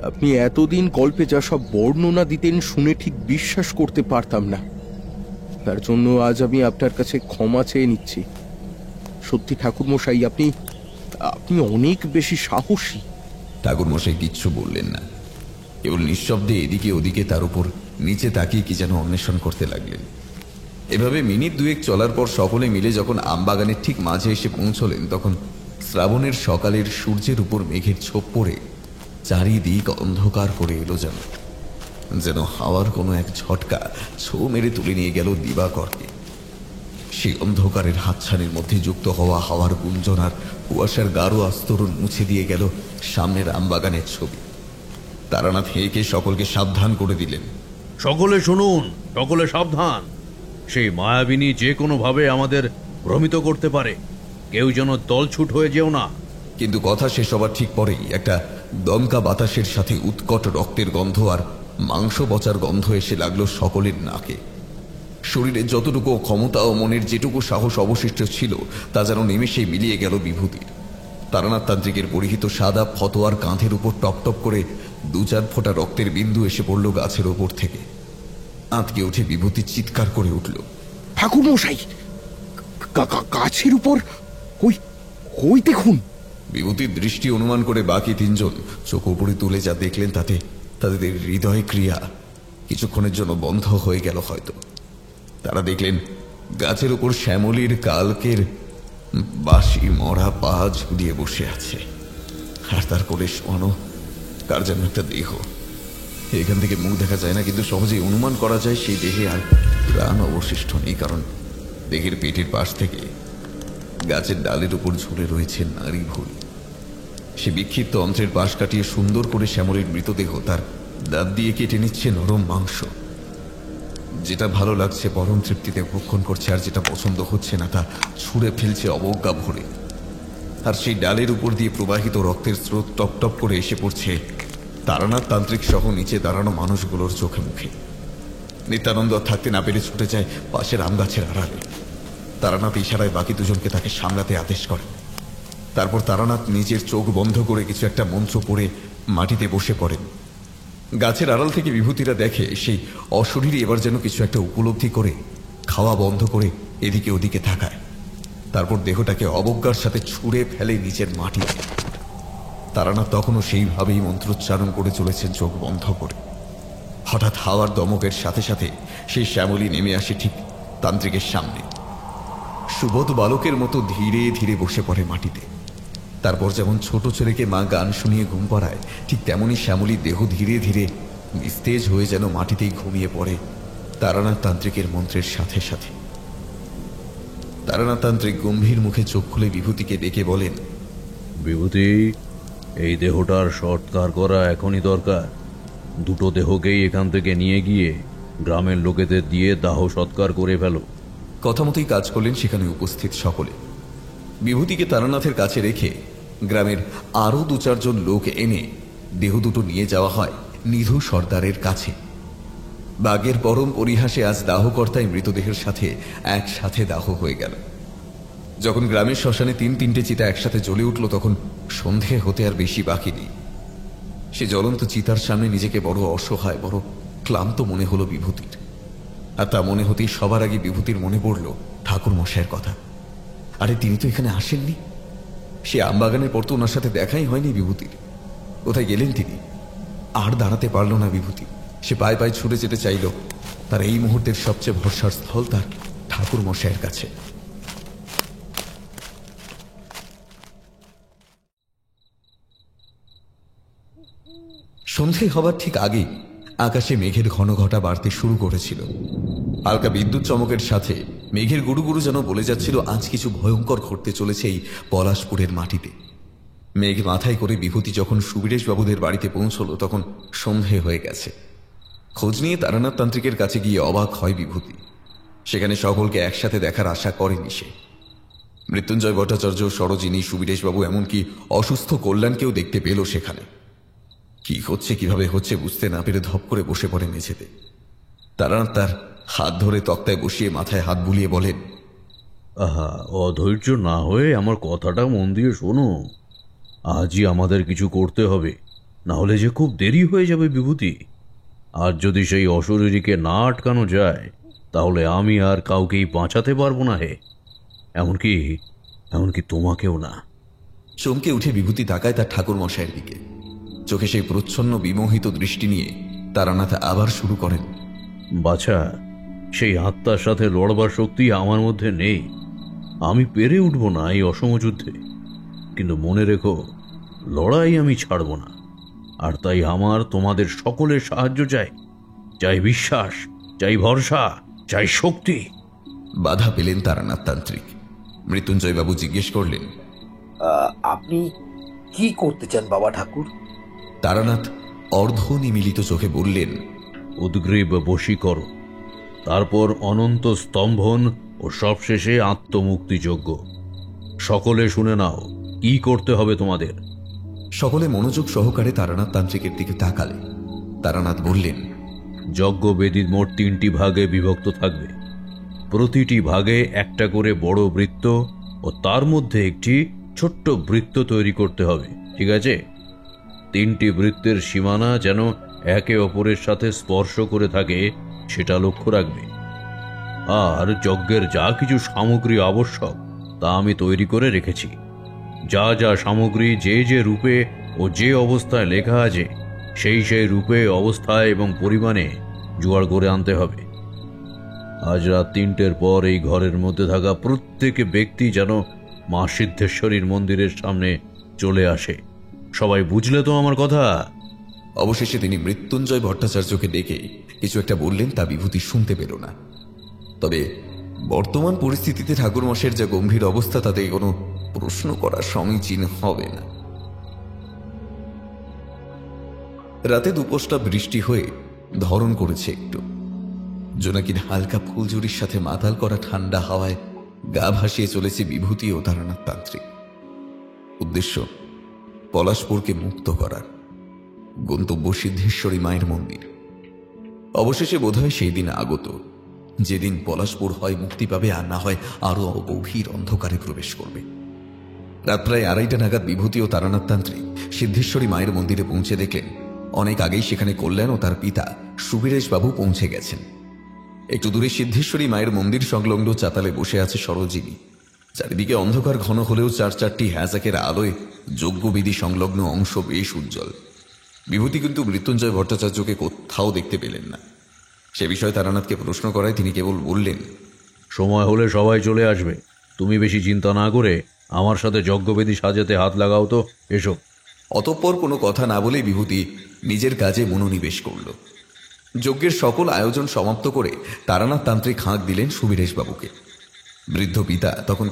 আপনি এতদিন গল্পে যা সব বর্ণনা দিতেন শুনে ঠিক বিশ্বাস করতে পারতাম না। তার জন্য আজ আমি আপনার কাছে ক্ষমা চেয়ে নিচ্ছি। সত্যি ঠাকুরমশাই, আপনি আপনি অনেক বেশি সাহসী। ঠাকুরমশাই কিচ্ছু বললেন না, কেবল নিঃশব্দে এদিকে ওদিকে তার উপর নিচে তাকিয়ে কি যেন অন্বেষণ করতে লাগলেন। এভাবে মিনিট 2 চলার পর সকলে মিলে যখন আমবাগানের ঠিক মাঝে এসে পৌঁছলেন, তখন শ্রাবণের সকালের সূর্যের উপর মেঘের ছোপ পড়ে চারিদিক অন্ধকার করে এলো, যেন হাওয়ার কোনো এক ঝটকা ছো মেরে তুলে নিয়ে গেল দিবাকরকে। সেই অন্ধকারের হাতছানির মধ্যে যুক্ত হওয়া হাওয়ার গুঞ্জন আর কুয়াশার গাঢ় আস্তরণ মুছে দিয়ে গেল সামনের আমবাগানের ছবি। তারানাথ হেঁকে সকলকে সাবধান করে দিলেন, সকলে শুনুন, সকলে সাবধান। সেই মায়াবিনী যে কোনো ভাবে আমাদের ভ্রমিত করতে পারে, কেউ যেন দলছুট হয়ে যেও না। কিন্তু কথা শেষ হবার ঠিক পরেই একটা দমকা বাতাসের সাথে উৎকট রক্তের গন্ধ আর মাংস পচার গন্ধ এসে লাগলো সকলের নাকে। শরীরের যতটুকু ক্ষমতা ও মনের যেটুকু সাহস অবশিষ্ট ছিল তা যেন নিমেষেই মিলিয়ে গেল বিভূতির। তারানাথ তান্ত্রিকের পরিহিত সাদা ফতোয়ার কাঁধের উপর টপটপ করে 2-4 ফোঁটা রক্তের বিন্দু এসে পড়ল গাছের ওপর থেকে। আঁতকে উঠে বিভূতি চিৎকার করে উঠল, ঠাকুরমশাই, গাছের উপর ওই দেখুন। বিভূতির দৃষ্টি অনুমান করে বাকি 3 জন চোখ উপরে তুলে যা দেখলেন তাতে তাদের হৃদয় ক্রিয়া কিছুক্ষণের জন্য বন্ধ হয়ে গেল হয়তো। তারা দেখলেন গাছের উপর শ্যামলীর কালকের বাসি মরা পা ঝুলিয়ে বসে আছে, আর তার কোলে শোয়ানো কার যেন একটা দেহ। এখান থেকে মুখ দেখা যায় না, কিন্তু সহজেই অনুমান করা যায় সেই দেহে আর প্রাণ অবশিষ্ট নেই, কারণ দেহের পেটের পাশ থেকে গাছের ডালের উপর ঝুলে রয়েছে নারী ভুঁড়ি। সে বিক্ষিপ্ত অন্ত্রের পাশ কাটিয়ে সুন্দর করে শ্যামলীর মৃতদেহ তার দাঁত দিয়ে কেটে নিচ্ছে নরম মাংস। যেটা ভালো লাগছে পরম তৃপ্তিতে ভক্ষণ করছে, আর যেটা পছন্দ হচ্ছে না তা ছুঁড়ে ফেলছে অবজ্ঞা ভরে। আর সেই ডালের উপর দিয়ে প্রবাহিত রক্তের স্রোত টপ টপ করে এসে পড়ছে তারানাথ তান্ত্রিক সহ নিচে দাঁড়ানো মানুষগুলোর চোখে মুখে। নিত্যানন্দ থাকতে না পেরে ছুটে যায় পাশের আম গাছের আড়ালে। তারানাথ ইশারায় বাকি 2 জনকে তাকে সামলাতে আদেশ করেন। তারপর তারানাথ নিজের চোখ বন্ধ করে কিছু একটা মন্ত্র পড়ে মাটিতে বসে পড়েন। গাছের আড়াল থেকে বিভূতিরা দেখে সেই অশরীরী এবার যেন কিছু একটা উপলব্ধি করে খাওয়া বন্ধ করে এদিকে ওদিকে তাকায়। তারপর দেহটাকে অবজ্ঞার সাথে ছুঁড়ে ফেলে নিচের মাটিতে। তারানাথ তখনও সেইভাবেই মন্ত্রোচ্চারণ করে চলেছেন চোখ বন্ধ করে। হঠাৎ হাওয়ার দমকের সাথে সাথে সেই শ্যামলী নেমে আসে ঠিক তান্ত্রিকের সামনে। সুবোধ বালকের মতো ধীরে ধীরে বসে পড়ে মাটিতে। তারপর যেমন ছোট ছেলেকে মা গান শুনিয়ে ঘুম পাড়ায়, ঠিক তেমনই শ্যামলীর দেহ ধীরে ধীরে নিস্তেজ হয়ে যেন মাটিতেই ঘুমিয়ে পড়ে তারানাথ তান্ত্রিকের মন্ত্রের সাথে সাথে। তারানাথ তান্ত্রিক গম্ভীর মুখে চোখ খুলে বিভূতিকে ডেকে বলেন, বিভূতি, এই দেহটার সৎকার করা এখনই দরকার। দুটো দেহকেই এখান থেকে নিয়ে গিয়ে গ্রামের লোকেদের দিয়ে দাহ সৎকার করে ফেলো। কথা মতোই কাজ করলেন সেখানে উপস্থিত সকলে। বিভূতিকে তারানাথের কাছে রেখে গ্রামের আরো 2-4 জন লোক এনে দেহ দুটো নিয়ে যাওয়া হয় নিধু সর্দারের কাছে। বাঘের পরম পরিহাসে আজ দাহকর্তায় মৃতদেহের সাথে একসাথে দাহ হয়ে গেল। যখন গ্রামের শ্মশানে 3-3টে চিতা একসাথে জ্বলে উঠল, তখন সন্ধে হতে আর বেশি বাকি নেই। সে জ্বলন্ত চিতার সামনে নিজেকে বড় অসহায়, বড় ক্লান্ত মনে হলো বিভূতির। আর তা মনে হতেই সবার আগে বিভূতির মনে পড়ল ঠাকুর মশাইয়ের কথা। আরে তিনি তো এখানে আসেননি। সে আমবাগানের পর তো ওনার সাথে দেখাই হয়নি বিভূতির। কোথায় গেলেন তিনি? আর দাঁড়াতে পারল না বিভূতি। সে পায়ে পায়ে ছুটে যেতে চাইল। তার এই মুহূর্তের সবচেয়ে ভরসার স্থল তার ঠাকুর মশাইয়ের কাছে। সন্ধে হবার ঠিক আগেই আকাশে মেঘের ঘন ঘটা বাড়তে শুরু করেছিল। হালকা বিদ্যুৎ চমকের সাথে মেঘের গুরু গুরু যেন বলে যাচ্ছিল আজ কিছু ভয়ঙ্কর ঘটতে চলেছে এই পলাশপুরের মাটিতে। মেঘ মাথায় করে বিভূতি যখন সুবীরেশ বাবুদের বাড়িতে পৌঁছল, তখন সন্ধে হয়ে গেছে। খোঁজ নিয়ে তারানাথ তান্ত্রিকের কাছে গিয়ে অবাক হয় বিভূতি। সেখানে সকলকে একসাথে দেখার আশা করেনি সে। মৃত্যুঞ্জয় ভট্টাচার্য, সরোজিনী, সুবীরেশ বাবু, এমনকি অসুস্থ কল্যাণকেও দেখতে পেল সেখানে। কি হচ্ছে, কিভাবে হচ্ছে বুঝতে না পেরে ধপ করে বসে পড়ে মেঝেতে। তারানাথ তার হাত ধরে তক্তায় বসিয়ে মাথায় হাত বুলিয়ে বলেন, আহা, অধৈর্য না হয়ে আমার কথাটা মন দিয়ে শোনো। আজই আমাদের কিছু করতে হবে, না হলে যে খুব দেরি হয়ে যাবে বিভূতি। আর যদি সেই অশরীরীকে না আটকানো যায়, তাহলে আমি আর কাউকেই বাঁচাতে পারবো না হে, এমনকি তোমাকেও না। চমকে উঠে বিভূতি তাকায় তার ঠাকুর মশাইয়ের দিকে। চোখে সেই প্রচ্ছন্ন বিমোহিত দৃষ্টি নিয়ে তারানাথ আবার শুরু করেন, বাছা, সেই আত্মার সাথে লড়বার শক্তি আমার মধ্যে নেই। আমি পেরে উঠব না এই অসম যুদ্ধে, কিন্তু মনে রেখো, লড়াই আমি ছাড়ব না। আর তাই আমার তোমাদের সকলের সাহায্য চাই। চাই বিশ্বাস, চাই ভরসা, চাই শক্তি। বাধা পেলেন তারানাথ তান্ত্রিক। মৃত্যুঞ্জয় বাবু জিজ্ঞেস করলেন, আপনি কি করতে চান বাবা ঠাকুর? তারানাথ অর্ধ নিমিলিত চোখে বললেন, উদ্গ্রীব বশীকরণ, তারপর অনন্ত স্তম্ভন ও সবশেষে আত্মমুক্তিযজ্ঞ। সকলে শুনে নাও কি করতে হবে তোমাদের। সকলে মনোযোগ সহকারে তারানাথ তান্ত্রিকের দিকে তাকালে। তারানাথ বললেন, যজ্ঞবেদী মোট 3টি ভাগে বিভক্ত থাকবে। প্রতিটি ভাগে একটা করে বড় বৃত্ত ও তার মধ্যে একটি ছোট্ট বৃত্ত তৈরি করতে হবে, ঠিক আছে? 3টি বৃত্তের সীমানা যেন একে অপরের সাথে স্পর্শ করে থাকে, সেটা লক্ষ্য রাখবে। আর যজ্ঞের যা কিছু সামগ্রী আবশ্যক তা আমি তৈরি করে রেখেছি। যা যা সামগ্রী যে যে রূপে ও যে অবস্থায় লেখা আছে, সেই সেই রূপে, অবস্থায় এবং পরিমাণে জোগাড় করে আনতে হবে। আজ রাত 3টের পর এই ঘরের মধ্যে থাকা প্রত্যেক ব্যক্তি যেন মা সিদ্ধেশ্বরীর মন্দিরের সামনে চলে আসে। সবাই বুঝলে তো আমার কথা? অবশেষে তিনি মৃত্যুঞ্জয় ভট্টাচার্যকে ডেকে কিছু একটা বললেন, তা বিভূতি শুনতে পেল না। তবে বর্তমান পরিস্থিতিতে ঠাকুরমশাইয়ের যা গম্ভীর অবস্থা, তাতে কোনো প্রশ্ন করা সমীচীন হবে না। রাতে দুপোষ্টা বৃষ্টি হয়ে ধরন করেছে একটু। জোনাকির হালকা ফুলঝুরির সাথে মাতাল করা ঠান্ডা হাওয়ায় গা ভাসিয়ে চলেছে বিভূতি ও তারানাথ তান্ত্রিক। উদ্দেশ্য পলাশপুরকে মুক্ত করার, গন্তব্য সিদ্ধেশ্বরী মায়ের মন্দির। অবশেষে বোধহয় সেই দিন আগত, যেদিন পলাশপুর হয় মুক্তি পাবে, আর না হয় আরো গভীর অন্ধকারে প্রবেশ করবে। রাত প্রায় 2:30 নাগাদ বিভূতি ও তারানাথ তান্ত্রিক সিদ্ধেশ্বরী মায়ের মন্দিরে পৌঁছে দেখলেন অনেক আগেই সেখানে কল্যাণ ও তার পিতা সুবীরেশ বাবু পৌঁছে গেছেন। একটু দূরে সিদ্ধেশ্বরী মায়ের মন্দির সংলগ্ন চাতালে বসে আছে সরোজিনী। চারিদিকে অন্ধকার ঘন হলেও 4-4টি হ্যাজাকের আলোয় যজ্ঞবিধি সংলগ্ন অংশ বেশ উজ্জ্বল। বিভূতি কিন্তু মৃত্যুঞ্জয় ভট্টাচার্যকে কোথাও দেখতে পেলেন না। সে বিষয়ে তারানাথকে প্রশ্ন করায় তিনি কেবল বললেন, সময় হলে সবাই চলে আসবে। তুমি বেশি চিন্তা না করে আমার সাথে যজ্ঞবেদী সাজাতে হাত লাগাও তো, এসো। অতঃপর কোনো কথা না বলে বিভূতি নিজের কাজে মনোনিবেশ করল। যজ্ঞের সকল আয়োজন সমাপ্ত করে তারানাথ তান্ত্রিক হাঁক দিলেন সুবীরেশবাবুকে। বৃদ্ধ পিতা তখন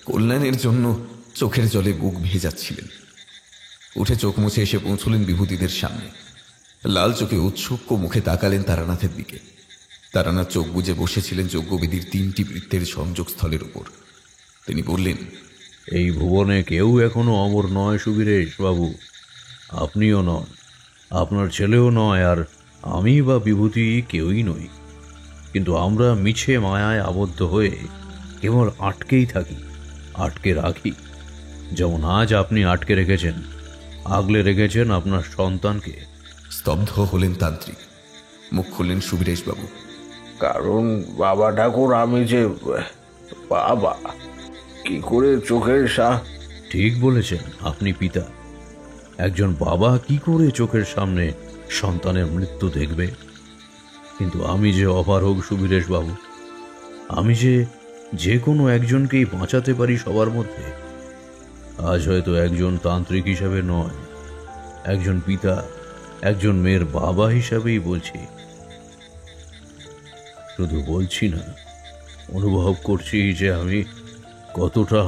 কল্যাণের জন্য চোখের জলে বুক ভেজাচ্ছিলেন। উঠে চোখ মুছে এসে পৌঁছলেন বিভূতিদের সামনে। লাল চোখে উৎসুক মুখে তাকালেন তারানাথের দিকে। তারানাথ চোখ বুজে বসেছিলেন যজ্ঞবেদীর 3টি বৃত্তের সংযোগস্থলের উপর। তিনি বললেন, এই ভুবনে কেউ এখনো অমর নয় সুবীরেশ বাবু, আপনিও নন, আপনার ছেলেও নয়, আর আমি বা বিভূতি কেউই নই। কিন্তু আমরা মিছে মায়ায় আবদ্ধ হয়ে কেবল আটকেই থাকি, আটকে রাখি। যেমন আজ আপনি আটকে রেখেছেন, আগলে রেখেছেন আপনার সন্তানকে। স্তব্ধ হলেন তান্ত্রিক। মুখ খুললেন সুবীরেশবাবু। কারণ বাবা ঠাকুর, আমি যে বাবা, কি করে চোখের ঠিক বলেছেন, আপনি পিতা। একজন বাবা কি করে চোখের সামনে সন্তানের মৃত্যু দেখবে? কিন্তু আমি যে অপারগ সুবীরেশ বাবু, আমি যে কোনো একজনকেই বাঁচাতে পারি সবার মধ্যে। আজ হয়তো একজন তান্ত্রিক হিসাবে নয়, একজন পিতা, একজন মেয়ের বাবা হিসাবেই বলছি। শুধু বলছি না, অনুভব করছি যে আমি কতটা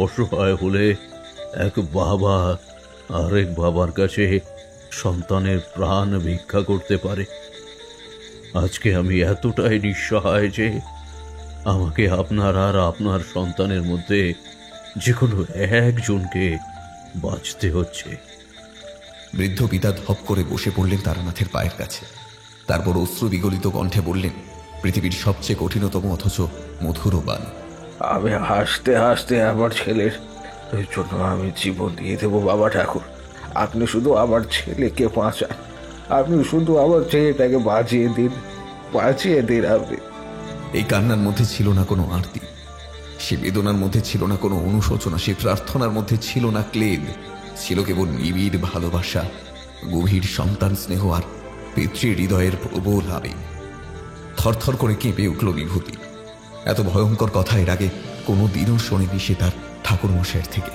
অসহায় হলে এক বাবা আরেক বাবার কাছে সন্তানের প্রাণ ভিক্ষা করতে পারে। আজকে আমি এতটাই নিঃসহায় যে আমাকে আপনার আর আপনার সন্তানের মধ্যে যে কোনো একজনকে বাঁচতে হচ্ছে। বৃদ্ধ পিতা ধপ করে বসে পড়লেন তারানাথের পায়ের কাছে। তারপর অশ্রু বিগলিত কণ্ঠে বললেন, পৃথিবীর সবচেয়ে কঠিনতম অথচ মধুর বাণ, আমি হাসতে হাসতে আমার ছেলের জন্য আমি জীবন দিয়ে দেবো বাবা ঠাকুর। আপনি শুধু আমার ছেলেকে বাঁচান, আপনি শুধু আমার ছেলেটাকে বাঁচিয়ে দিন আপনি। এই কান্নার মধ্যে ছিল না কোনো আরতি, সে বেদনার মধ্যে ছিল না কোনো অনুশোচনা, সে প্রার্থনার মধ্যে ছিল না ক্লেদ, ছিল কেবল নিবিড় ভালোবাসা, গভীর সন্তান স্নেহ আর পিতৃ হৃদয়ের প্রবল আবেগ। থরথর করে কেঁপে উঠল বিভূতি। এত ভয়ঙ্কর কথা এর আগে কোনো দিনও শোনেনি সে তার ঠাকুর মশাইয়ের থেকে।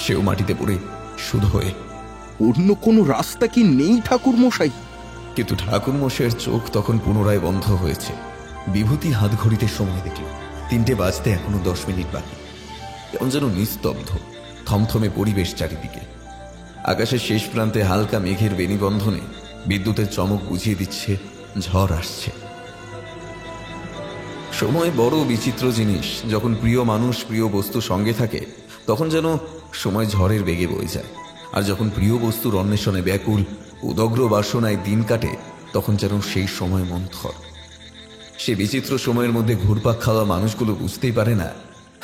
সেও মাটিতে পড়ে শুধু হয়ে, অন্য কোনো রাস্তা কি নেই ঠাকুর মশাই? কিন্তু ঠাকুর মশাইয়ের চোখ তখন পুনরায় বন্ধ হয়েছে। বিভূতি হাত ঘড়িতে সময় দেখল 3টে বাজতে এখনো 10 মিনিট বাকি। কেমন যেন নিস্তব্ধ, থমথমে পরিবেশ চারিদিকে। আকাশের শেষ প্রান্তে হালকা মেঘের বেণীবন্ধনে বিদ্যুতের চমক বুঝিয়ে দিচ্ছে ঝড় আসছে। সময় বড় বিচিত্র জিনিস। যখন প্রিয় মানুষ, প্রিয় বস্তু সঙ্গে থাকে তখন যেন সময় ঝড়ের বেগে বয়ে যায়। আর যখন প্রিয় বস্তুর অন্বেষণে ব্যাকুল উদগ্র বাসনায় দিন কাটে তখন যেন সেই সময় মন্থর। সে বিচিত্র সময়ের মধ্যে ঘুরপাক খাওয়া মানুষগুলো বুঝতেই পারে না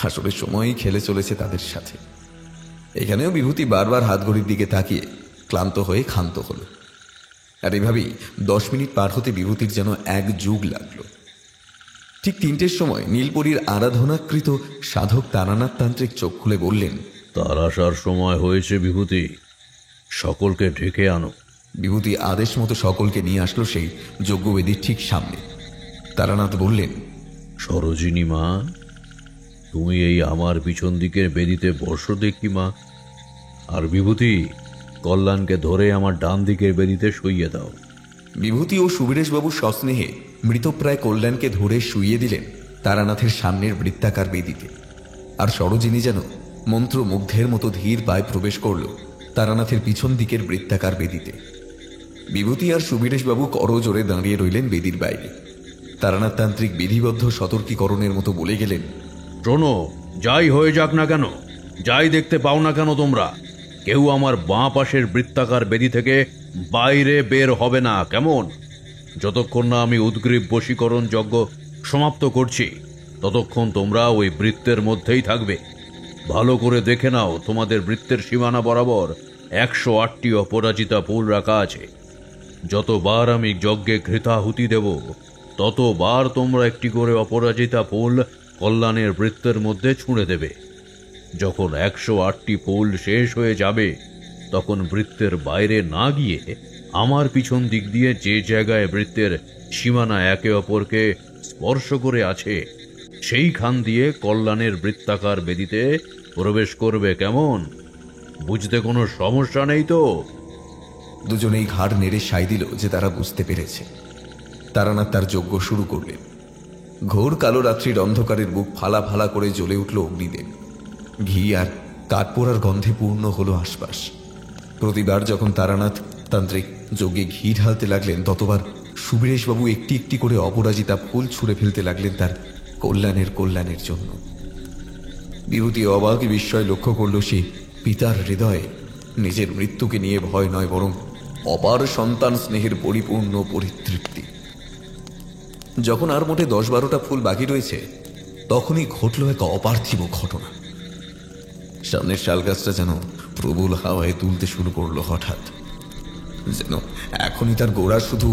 আসলে সময়ই খেলে চলেছে তাদের সাথে। এখানেও বিভূতি বারবার হাতঘড়ির দিকে তাকিয়ে ক্লান্ত হয়ে ক্ষান্ত হল। আর এভাবেই 10 মিনিট পার হতে বিভূতির যেন এক যুগ লাগলো। ঠিক 3টের সময় নীলপরীর আরাধনাকৃত সাধক তারানাথ তান্ত্রিক চোখ খুলে বললেন, তার আসার সময় হয়েছে বিভূতি, সকলকে ঢেকে আনো। বিভূতি আদেশ মতো সকলকে নিয়ে আসলো সেই যজ্ঞবেদীর ঠিক সামনে। তারানাথ বললেন, সরোজিনী মা, তুমি এই আমার পিছন দিকের বেদিতে বসো দেখি মা। আর বিভূতি, কল্যাণকে ধরে আমার ডান দিকের বেদিতে শুইয়ে দাও। বিভূতি ও সুবীরেশবাবু সস্নেহে মৃতপ্রায় কল্যাণকে ধরে শুইয়ে দিলেন তারানাথের সামনের বৃত্তাকার বেদিতে। আর সরোজিনী যেন মন্ত্রমুগ্ধের মতো ধীর পায়ে প্রবেশ করল তারানাথের পিছন দিকের বৃত্তাকার বেদিতে। বিভূতি আর সুবীরেশবাবু করজোড়ে দাঁড়িয়ে রইলেন বেদির বাইরে। তারানাথ তান্ত্রিক বিধিবদ্ধ সতর্কীকরণের মতো বলে গেলেন, শোনো, যাই হয়ে যাক না কেন, যাই দেখতে পাও না কেন তোমরা, কেউ আমার বাঁ পাশের বৃত্তাকার বেদি থেকে বাইরে বের হবে না, কেমন? যতক্ষণ না আমি উদ্গ্রীব বশীকরণ যজ্ঞ সমাপ্ত করছি ততক্ষণ তোমরা ওই বৃত্তের মধ্যেই থাকবে। ভালো করে দেখে নাও, তোমাদের বৃত্তের সীমানা বরাবর 108টি অপরাজিতা ফুল রাখা আছে। যতবার আমি যজ্ঞে ঘৃতাহুতি দেব ততবার তোমরা একটি করে অপরাজিতা ফুল কল্যাণের বৃত্তের মধ্যে ছুঁড়ে দেবে। যখন 108টি ফুল শেষ হয়ে যাবে তখন বৃত্তের বাইরে না গিয়ে আমার পিছন দিক দিয়ে যে জায়গায় বৃত্তের সীমানা একে অপরকে স্পর্শ করে আছে সেইখান দিয়ে কল্যাণের বৃত্তাকার বেদিতে প্রবেশ করবে। কেমন? বুঝতে কোনো সমস্যা নেই তো? দুজনেই ঘাড় নেড়ে সাই দিল যে তারা বুঝতে পেরেছে। তারানাথ তার যজ্ঞ শুরু করলেন। ঘোর কালো রাত্রির অন্ধকারের বুক ফালা ফালা করে জ্বলে উঠল অগ্নিদেব। ঘি আর কাঠপোড়ার গন্ধে পূর্ণ হলো আশপাশ। প্রতিবার যখন তারানাথ তান্ত্রিক যজ্ঞে ঘি ঢালতে লাগলেন, ততবার সুবীরেশবাবু একটি একটি করে অপরাজিতা ফুল ছুঁড়ে ফেলতে লাগলেন তার কল্যাণের জন্য। বিভূতি অবাক বিস্ময় লক্ষ্য করল সেই পিতার হৃদয়ে নিজের মৃত্যুকে নিয়ে ভয় নয়, বরং অপার সন্তান স্নেহের পরিপূর্ণ পরিতৃপ্তি। যখন আর মোটে 10-12টা ফুল বাকি রয়েছে, তখনই ঘটল এক অপার্থিব ঘটনা। সামনের শাল গাছটা যেন প্রবল হাওয়ায় তুলতে শুরু করলো হঠাৎ, যেন এখনই তার গোড়া শুধু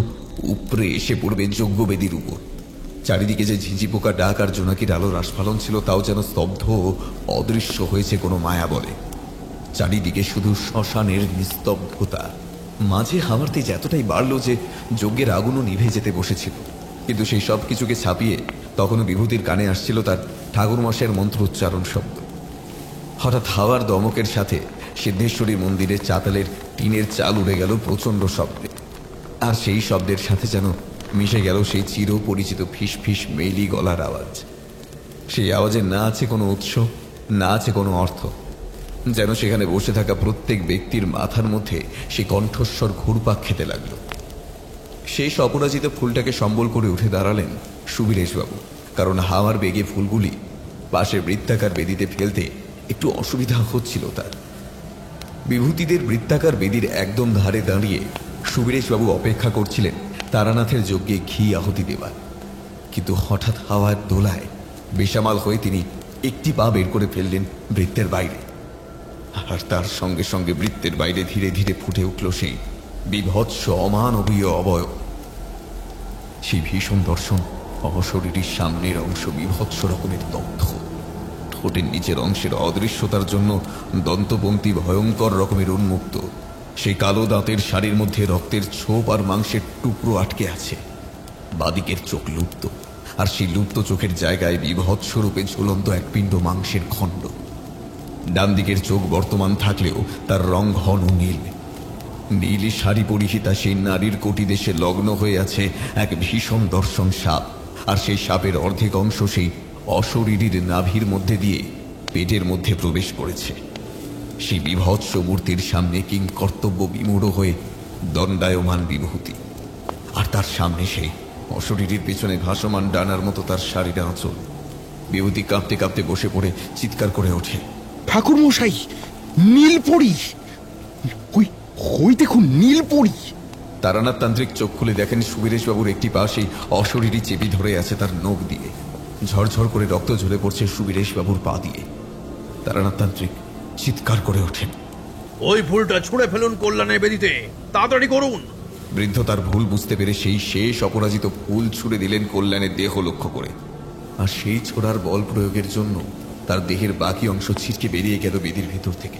উপরে এসে পড়বে যজ্ঞবেদীর উপর। চারিদিকে যে ঝিঁঝি পোকা ডাক আর জোনাকির আলোর আস্ফালন ছিল, তাও যেন স্তব্ধ অদৃশ্য হয়েছে কোনো মায়া বলে। চারিদিকে শুধু শ্মশানের নিস্তব্ধতা। মাঝে হাওয়ার তেজ এতটাই বাড়ল যে যজ্ঞের আগুনও নিভে যেতে বসেছিল। কিন্তু সেই সব কিছুকে ছাপিয়ে তখনও বিভূতির কানে আসছিল তার ঠাকুরমশাইয়ের মন্ত্র উচ্চারণ শব্দ। হঠাৎ হাওয়ার দমকের সাথে সিদ্ধেশ্বরী মন্দিরের চাতালের টিনের চাল উড়ে গেল প্রচণ্ড শব্দে। আর সেই শব্দের সাথে যেন মিশে গেল সেই চির পরিচিত ফিস ফিস মেলি গলার আওয়াজ। সেই আওয়াজে না আছে কোনো উৎস, না আছে কোনো অর্থ। যেন সেখানে বসে থাকা প্রত্যেক ব্যক্তির মাথার মধ্যে সেই কণ্ঠস্বর ঘুরপাক খেতে লাগলো। সেই অপরাজিত ফুলটাকে সম্বল করে উঠে দাঁড়ালেন সুবীরেশবাবু, কারণ হাওয়ার বেগে ফুলগুলি পাশের বৃত্তাকার বেদিতে ফেলতে একটু অসুবিধা হচ্ছিল তার। বিভূতিদের বৃত্তাকার বেদির একদম ধারে দাঁড়িয়ে সুবীরেশবাবু অপেক্ষা করছিলেন তারানাথের যজ্ঞে ঘি আহুতি দেবার। কিন্তু হঠাৎ হাওয়ার দোলায় বেসামাল হয়ে তিনি একটি পা বের করে ফেললেন বৃত্তের বাইরে। আর তার সঙ্গে সঙ্গে বৃত্তের বাইরে ধীরে ধীরে ফুটে উঠল সেই বিভৎস অমানবীয় অবয়ব। সেই ভীষণ দর্শন অশরীরীর সামনের অংশ বিভৎস রকমের দগ্ধ, ঠোঁটের নিচের অংশের অদৃশ্যতার জন্য দন্তপঙ্ক্তি ভয়ঙ্কর রকমের উন্মুক্ত। সেই কালো দাঁতের শাড়ির মধ্যে রক্তের ছোপ আর মাংসের টুকরো আটকে আছে। বাদিকের চোখ লুপ্ত, আর সেই লুপ্ত চোখের জায়গায় বিভৎস রূপে ঝুলন্ত এক পিণ্ড মাংসের খণ্ড। ডান দিকের চোখ বর্তমান থাকলেও তার রং ঘন নীল। নীল শাড়ি পরিহিতা সেই নারীর কোটি দেশে লগ্ন হয়ে আছে এক ভীষণ দর্শন সাপ, আর সেই সাপের অর্ধেক অংশ সেই অশরীরীর নাভির মধ্যে দিয়ে পেটের মধ্যে প্রবেশ করেছে। সেই বিভৎস মূর্তির সামনে কিং কর্তব্য বিমূঢ় হয়ে দণ্ডায়মান বিভূতি, আর তার সামনে সেই অশরীরীর পেছনে ভাসমান ডানার মতো তার শাড়ির আঁচল। বিভূতি কাঁপতে কাঁপতে বসে পড়ে চিৎকার করে ওঠে, ঠাকুর মশাই, নীলপরি! ওই দেখুন, নীলপরি! তারানাথ তান্ত্রিক চোখ খুলে দেখেন সুবীরেশবাবুর একটি পা সেই অশরীরী চেপে ধরে আছে তার নখ দিয়ে। ঝরঝর করে রক্ত ঝরে পড়ছে সুবীরেশবাবুর পা দিয়ে। তারানাথ তান্ত্রিক চিৎকার করে ওঠেন, ওই ফুলটা ছুঁড়ে ফেলুন কল্যাণের বেদিতে, তাড়াতাড়ি করুন। বৃদ্ধ তার ভুল বুঝতে পেরে সেই শেষ অপরাজিত ফুল ছুঁড়ে দিলেন কল্যাণের দেহ লক্ষ্য করে। আর সেই ছোড়ার বল প্রয়োগের জন্য তার দেহের বাকি অংশ ছিটকে বেরিয়ে গেল বেদির ভেতর থেকে।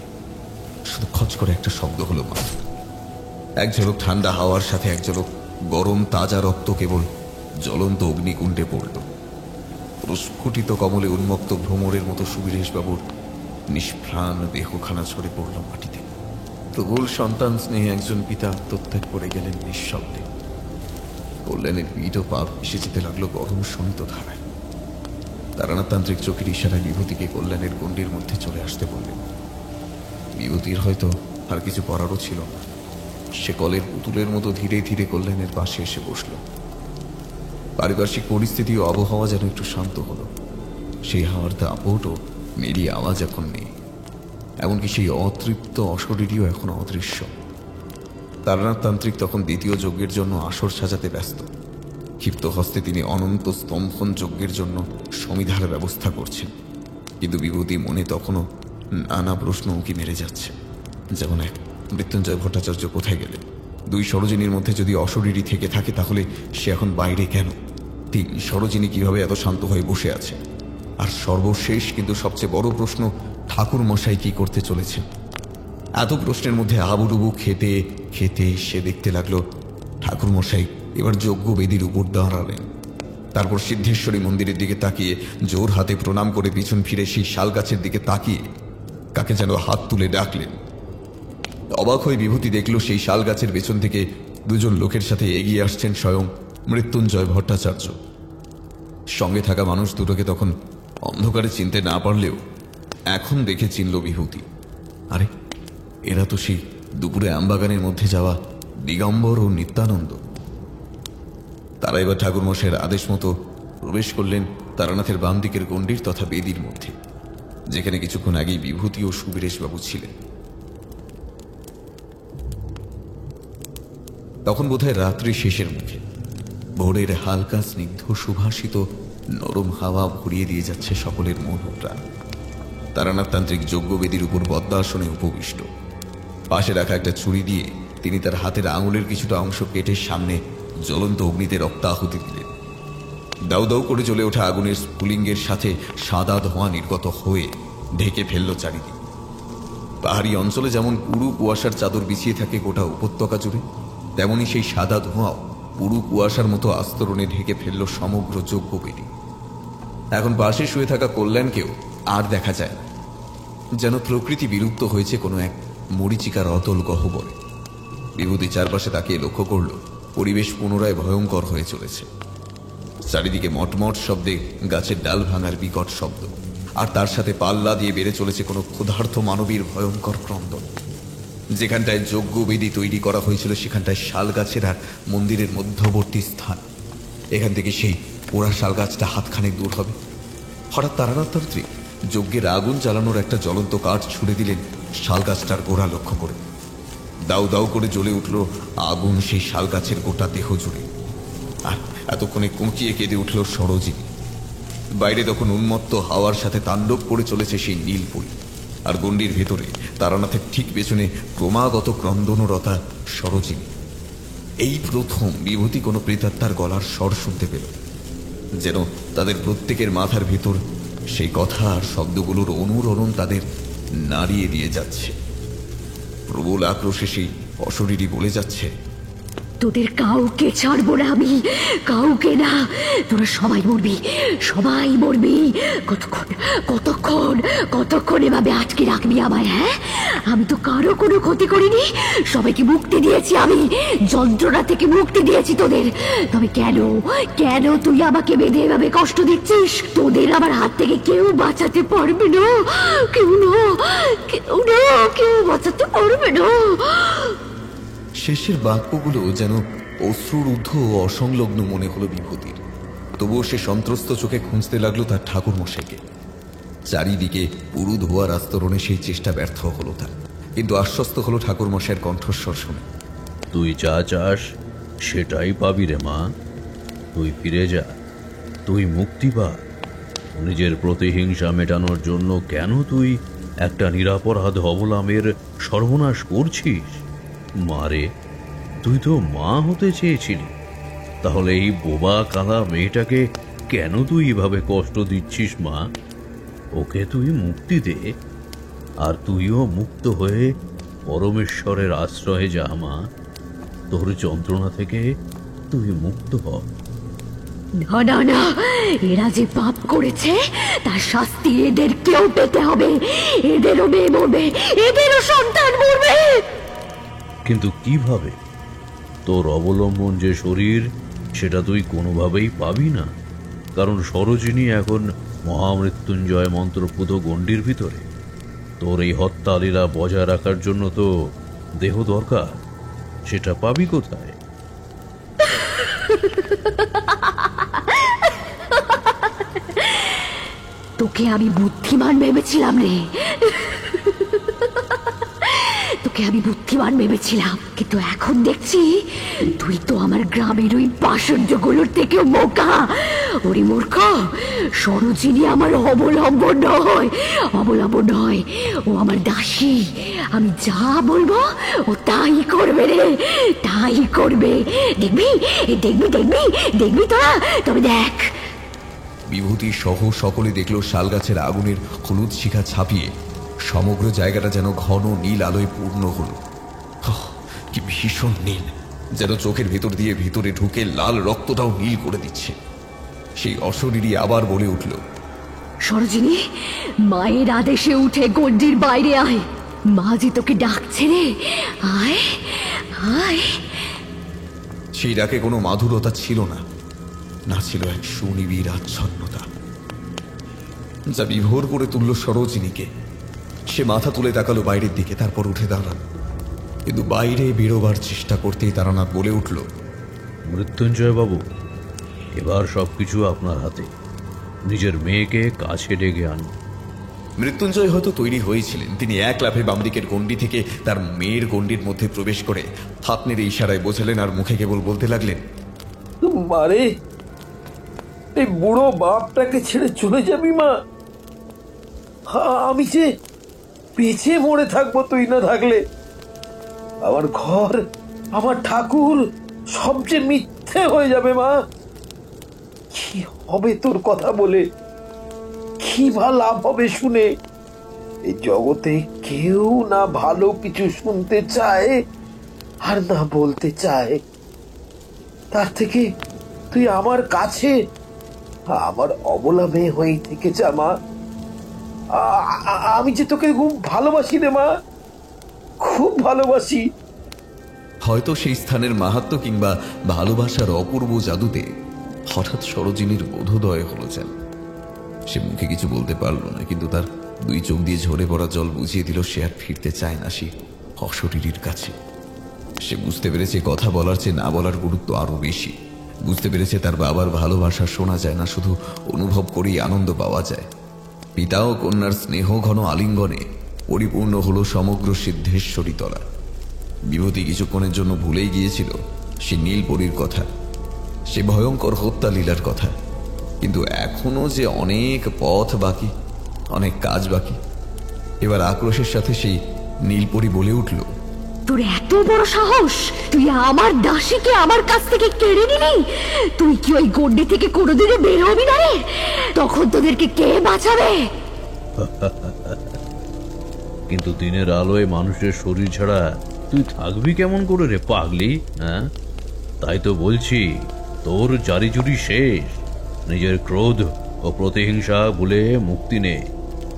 শুধু খচ করে একটা শব্দ হলো মাত্র। এক ঝলক ঠান্ডা হাওয়ার সাথে এক ঝলক গরম তাজা রক্ত কেবল জ্বলন্ত অগ্নিকুণ্ডে পড়ল। প্রস্ফুটিত কমলে উন্মুক্ত ভ্রমরের মতো সুবীরেশবাবুর নিষ্প্রাণ দেহখানা ছড়ে পড়ল মাটিতে। প্রবল সন্তান স্নেহে একজন পিতা আত্মত্যাগ করে গেলেন নিঃশব্দে। কল্যাণের পিঠ ও পা ভেসে যেতে লাগলো গরম শমিত ধারায়। তারানাথ তান্ত্রিক চোখের ইশারায় বিভূতিকে কল্যাণের গণ্ডির মধ্যে চলে আসতে বললেন। বিভূতির হয়তো আর কিছু করারও ছিল না। সে কলের পুতুলের মতো ধীরে ধীরে কল্যাণের পাশে এসে বসল। পারিপার্শ্বিক পরিস্থিতি ও আবহাওয়া যেন একটু শান্ত হলো। সেই হাওয়ার দাপট ও মেরি আওয়াজ এখন নেই, এমনকি সেই অতৃপ্ত অশরীরীও এখন অদৃশ্য। তারানাথ তান্ত্রিক তখন দ্বিতীয় যজ্ঞের জন্য আসর সাজাতে ব্যস্ত। ক্ষিপ্ত হস্তে তিনি অনন্ত স্তম্ভন যজ্ঞের জন্য সমিধার ব্যবস্থা করছেন। কিন্তু বিভূতি মনে তখনও নানা প্রশ্ন উঁকি মেরে যাচ্ছে। যেমন এক, মৃত্যুঞ্জয় ভট্টাচার্য কোথায় গেলেন? দুই, সরোজিনীর মধ্যে যদি অশরীরী থেকে থাকে তাহলে সে এখন বাইরে কেন? তিন, সরোজিনী কিভাবে এত শান্ত হয়ে বসে আছে? আর সর্বশেষ কিন্তু সবচেয়ে বড় প্রশ্ন, ঠাকুর মশাই কি করতে চলেছেন? এত প্রশ্নের মধ্যে আবুডুবু খেতে খেতে সে দেখতে লাগলো ঠাকুর মশাই এবার যজ্ঞ বেদির উপর দাঁড়ালেন। তারপর সিদ্ধেশ্বরী মন্দিরের দিকে তাকিয়ে জোর হাতে প্রণাম করে পিছন ফিরে সেই শাল গাছের দিকে তাকিয়ে কাকে যেন হাত তুলে ডাকলেন। অবাক হয়ে বিভূতি দেখল সেই শাল গাছের পেছন থেকে দুজন লোকের সাথে এগিয়ে আসছেন স্বয়ং মৃত্যুঞ্জয় ভট্টাচার্য। সঙ্গে থাকা মানুষ দুটোকে তখন অন্ধকারে চিনতে না পারলেও এখন দেখে চিনল বিভূতি। আরে এরা তো সেই দুপুরে আমবাগানের মধ্যে যাওয়া দিগম্বর ও নিত্যানন্দ। তারা এবার ঠাকুরমশাইয়ের আদেশ মতো প্রবেশ করলেন তারানাথের বাম দিকের গণ্ডির তথা বেদির মধ্যে, যেখানে কিছুক্ষণ আগেই বিভূতি ও সুবীরেশবাবু ছিলেন। তখন বোধহয় রাত্রি শেষের মুখে ভোরের হালকা স্নিগ্ধ সুভাষিত নরম হাওয়া ভরিয়ে দিয়ে যাচ্ছে সকলের মন ও প্রাণ। তারানাথতান্ত্রিক যজ্ঞবেদীর উপর পদ্মাসনে উপবিষ্ট, পাশে রাখা একটা ছুরি দিয়ে তিনি তার হাতের আঙুলের কিছুটা অংশ কেটে সামনে জ্বলন্ত অগ্নিতে রক্তাহুতি দিলেন। দাউ দাউ করে জ্বলে ওঠা আগুনের স্ফুলিঙ্গের সাথে সাদা ধোঁয়া নির্গত হয়ে ঢেকে ফেলল চারিদিক। পাহাড়ি অঞ্চলে যেমন পুরু কুয়াশার চাদর বিছিয়ে থাকে গোটা উপত্যকা জুড়ে, তেমনি সেই সাদা ধোঁয়াও পুরু কুয়াশার মতো আস্তরণে ঢেকে ফেলল সমগ্র যজ্ঞবেদী। এখন পাশে শুয়ে থাকা কল্যাণকেও আর দেখা যায় না, যেন প্রকৃতি বিলুপ্ত হয়েছে কোনো এক মরীচিকার অতল গহ্বরে। বিভূতি চারপাশে তাকিয়ে লক্ষ্য করল পরিবেশ পুনরায় ভয়ঙ্কর হয়ে চলেছে। চারিদিকে মটমট শব্দে গাছের ডাল ভাঙার বিকট শব্দ, আর তার সাথে পাল্লা দিয়ে বেড়ে চলেছে কোনো ক্ষুধার্ত মানবীর ভয়ঙ্কর ক্রন্দন। যেখানটায় যজ্ঞবেদী তৈরি করা হয়েছিল সেখানটায় শাল গাছের আর মন্দিরের মধ্যবর্তী স্থান। এখান থেকে সেই পোড়া শাল গাছটা হাতখানেক দূর হবে। হঠাৎ তারানাথতান্ত্রিক যজ্ঞের আগুন জ্বালানোর একটা জ্বলন্ত কাঠ ছুড়ে দিলেন শাল গাছটার গোড়া লক্ষ্য করে। দাউ দাউ করে জ্বলে উঠল আগুন সেই শাল গাছের গোটা দেহ জুড়ে। আর এতক্ষণে কুঁকিয়ে কেঁদে উঠল সরোজিনী। বাইরে তখন উন্মত্ত হাওয়ার সাথে তাণ্ডব করে চলেছে সেই নীলপরি, আর গণ্ডির ভেতরে তারানাথের ঠিক পেছনে ক্রমাগত ক্রন্দনরতা সরোজিনী। এই প্রথম বিভূতি কোনো প্রেতাত্মার গলার স্বর শুনতে পেল, যেন তাদের প্রত্যেকের মাথার ভেতর সেই কথা আর শব্দগুলোর অনুরণন তাদের নাড়িয়ে দিয়ে যাচ্ছে। প্রবল আক্রোশে সেই অশরীরী বলে যাচ্ছে, তোদের কাউকে ছাড়বো না আমি, কাউকে না। তোরা সবাই মরবি, সবাই মরবি। কতক্ষণ কতক্ষণ কতক্ষণ এভাবে আটকে রাখবি আমায়? হ্যাঁ, আমি তো কারো কোনো ক্ষতি করিনি, সবাইকে মুক্তি দিয়েছি, আমি যন্ত্রণা থেকে মুক্তি দিয়েছি তোদের। তবে কেন কেন তুই আমাকে বেঁধে এভাবে কষ্ট দিচ্ছিস? তোদের আমার হাত থেকে কেউ বাঁচাতে পারবে না, কেউ না, কেউ না, কেউ বাঁচাতে পারবে না। শেষের বাক্যগুলো যেন অশ্রুরুদ্ধ ও অসংলগ্ন মনে হলো বিভূতির। তবুও সে সন্ত্রস্ত চোখে খুঁজতে লাগলো তার ঠাকুর মশাইকে। চারিদিকে পুরু ধোয়ার আস্তরণে সেই চেষ্টা ব্যর্থ হলো তার, কিন্তু আশ্বস্ত হলো ঠাকুর মশাইয়ের কণ্ঠস্বর শুনে। তুই যা চাস সেটাই পাবি রে মা। তুই ফিরে যা, তুই মুক্তি পা। নিজের প্রতিহিংসা মেটানোর জন্য কেন তুই একটা নিরাপরাধ অবলামের সর্বনাশ করছিস? মারে, তুই তো মা হতে চেয়েছিলি, তাহলে এই বোবা কালা মেয়েটাকে কেন তুই এভাবে কষ্ট দিচ্ছিস মা? ওকে তুই মুক্তি দে, আর তুইও মুক্ত হয়ে পরমেশ্বরের আশ্রয়ে যা মা। তোর যন্ত্রণা থেকে তুই মুক্ত হ। না না না, এরা যে পাপ করেছে তার শাস্তি এদেরকেও পেতে হবে। এদেরও মেয়ে মরবে, এদেরও সন্তান মরবে। কিন্তু কিভাবে? তোর অবলম্বন যে শরীর, সেটা তুই কোনোভাবেই পাবি না, কারণ সরোজিনী এখন মহামৃত্যুঞ্জয় মন্ত্রপুত গণ্ডির ভিতরে। তোর এই হত্যা লীলা বজায় রাখার জন্য তো দেহ দরকার, সেটা পাবি কোথায়? তোকে আমি বুদ্ধিমান ভেবেছিলাম রে, তোকে আমি বুদ্ধিমান ভেবেছিলাম, কিন্তু এখন দেখছি তুই তো আমার গ্রামের ওই বাসন্যগুলোর থেকেও বোকা। ওরে মূর্খ, সরোজিনী আমার অবলম্বন নয়, অবলম্বন নয়, ও আমার দাসী। আমি যা বলবো ও তাই করবে রে, তাই করবে। দেখবি দেখবি দেখবি দেখবি তোরা, তবে দেখ। বিভূতি সহ সকলে দেখল শালগাছের আগুনের হলুদ শিখা ছাপিয়ে সমগ্র জায়গাটা যেন ঘন নীল আলোয় পূর্ণ হল। কি ভীষণ নীল, যেন চোখের ভেতর দিয়ে ভিতরে ঢুকে লাল রক্তটাও নীল করে দিচ্ছে। সেই অশরীরী আবার বলে উঠল, সরোজিনী, মায়ের আদেশে উঠে গন্ডির বাইরে আয়। মা যে তোকে ডাকছে রে, আয় আয়। সেই ডাকে কোনো মাধুরতা ছিল না, না ছিল এক সুনিবিড় আচ্ছন্নতা, যা বিভোর করে তুলল সরোজিনীকে। সে মাথা তুলে তাকালো বাইরের দিকে, তারপর উঠে দাঁড়ালো। কিন্তু বাইরে বেরোবার চেষ্টা করতেই তারানাথ বলে উঠল, মৃত্যুঞ্জয় বাবু, এবার সবকিছু আপনার হাতে। নিজের মেয়েকে কাছে ডেকে আনুন। মৃত্যুঞ্জয় হয়তো তৈরি হয়েছিলেন। তিনি এক লাফে বাম দিকের গণ্ডি থেকে তার মেয়ের গণ্ডির মধ্যে প্রবেশ করে হাত নেড়ে ইশারায় বোঝালেন, আর মুখে কেবল বলতে লাগলেন, মারে, এই বুড়ো বাপটাকে ছেড়ে চলে যাবি মা? আমি যে পেছে মরে থাকবো তুই না থাকলে। আমার ঘর, আমার ঠাকুর সব যে মিথ্যে হয়ে যাবে মা। কি হবে তোর কথা বলে? কি বা লাভ হবে শুনে? এই জগতে কেউ না ভালো কিছু শুনতে চায় আর না বলতে চায়। তার থেকে তুই আমার কাছে আমার অবলা মেয়ে হয়ে থেকে যা মা। আমি যে তোকে খুব ভালোবাসি রে মা, খুব ভালোবাসি। হয়তো সেই স্থানের মাহাত্ম্য কিংবা ভালোবাসার অপূর্ব জাদুতে হঠাৎ সরোজিনীর বোধোদয় হলো যেন। সে মুখে কিছু বলতে পারল না, কিন্তু তার দুই চোখ দিয়ে ঝরে পড়া জল বুঝিয়ে দিল সে আর ফিরতে চায় না সেই অশরীরীর কাছে। সে বুঝতে পেরেছে কথা বলার চেয়ে না বলার গুরুত্ব আরো বেশি। বুঝতে পেরেছে তার বাবার ভালোবাসা শোনা যায় না, শুধু অনুভব করেই আনন্দ পাওয়া যায়। পিতা ও কন্যার স্নেহ ঘন আলিঙ্গনে পরিপূর্ণ হলো সমগ্র সিদ্ধেশ্বরী তলা। বিভূতি কিছুক্ষণের জন্য ভুলেই গিয়েছিল সে নীলপরীর কথা, সে ভয়ঙ্কর হত্যা লীলার কথা। কিন্তু এখনো যে অনেক পথ বাকি, অনেক কাজ বাকি। এবার আক্রোশের সাথে সেই নীলপরী বলে উঠল, তোর এত বড় সাহস, তুই আমার দাসীকে আমার কাছ থেকে কেড়ে নিলি? তুই কি ওই গন্ডি থেকে কোনোদিনও বের হবি না রে? তখন তোদেরকে কে বাঁচাবে? কিন্তু দিনের আলোয় মানুষের শরীর ছাড়া তুই থাকবি কেমন করে রে পাগলি? হ্যাঁ, তাই তো বলছি, তোর জারিজুরি শেষ। নিজের ক্রোধ ও প্রতিহিংসা ভুলে মুক্তি নে।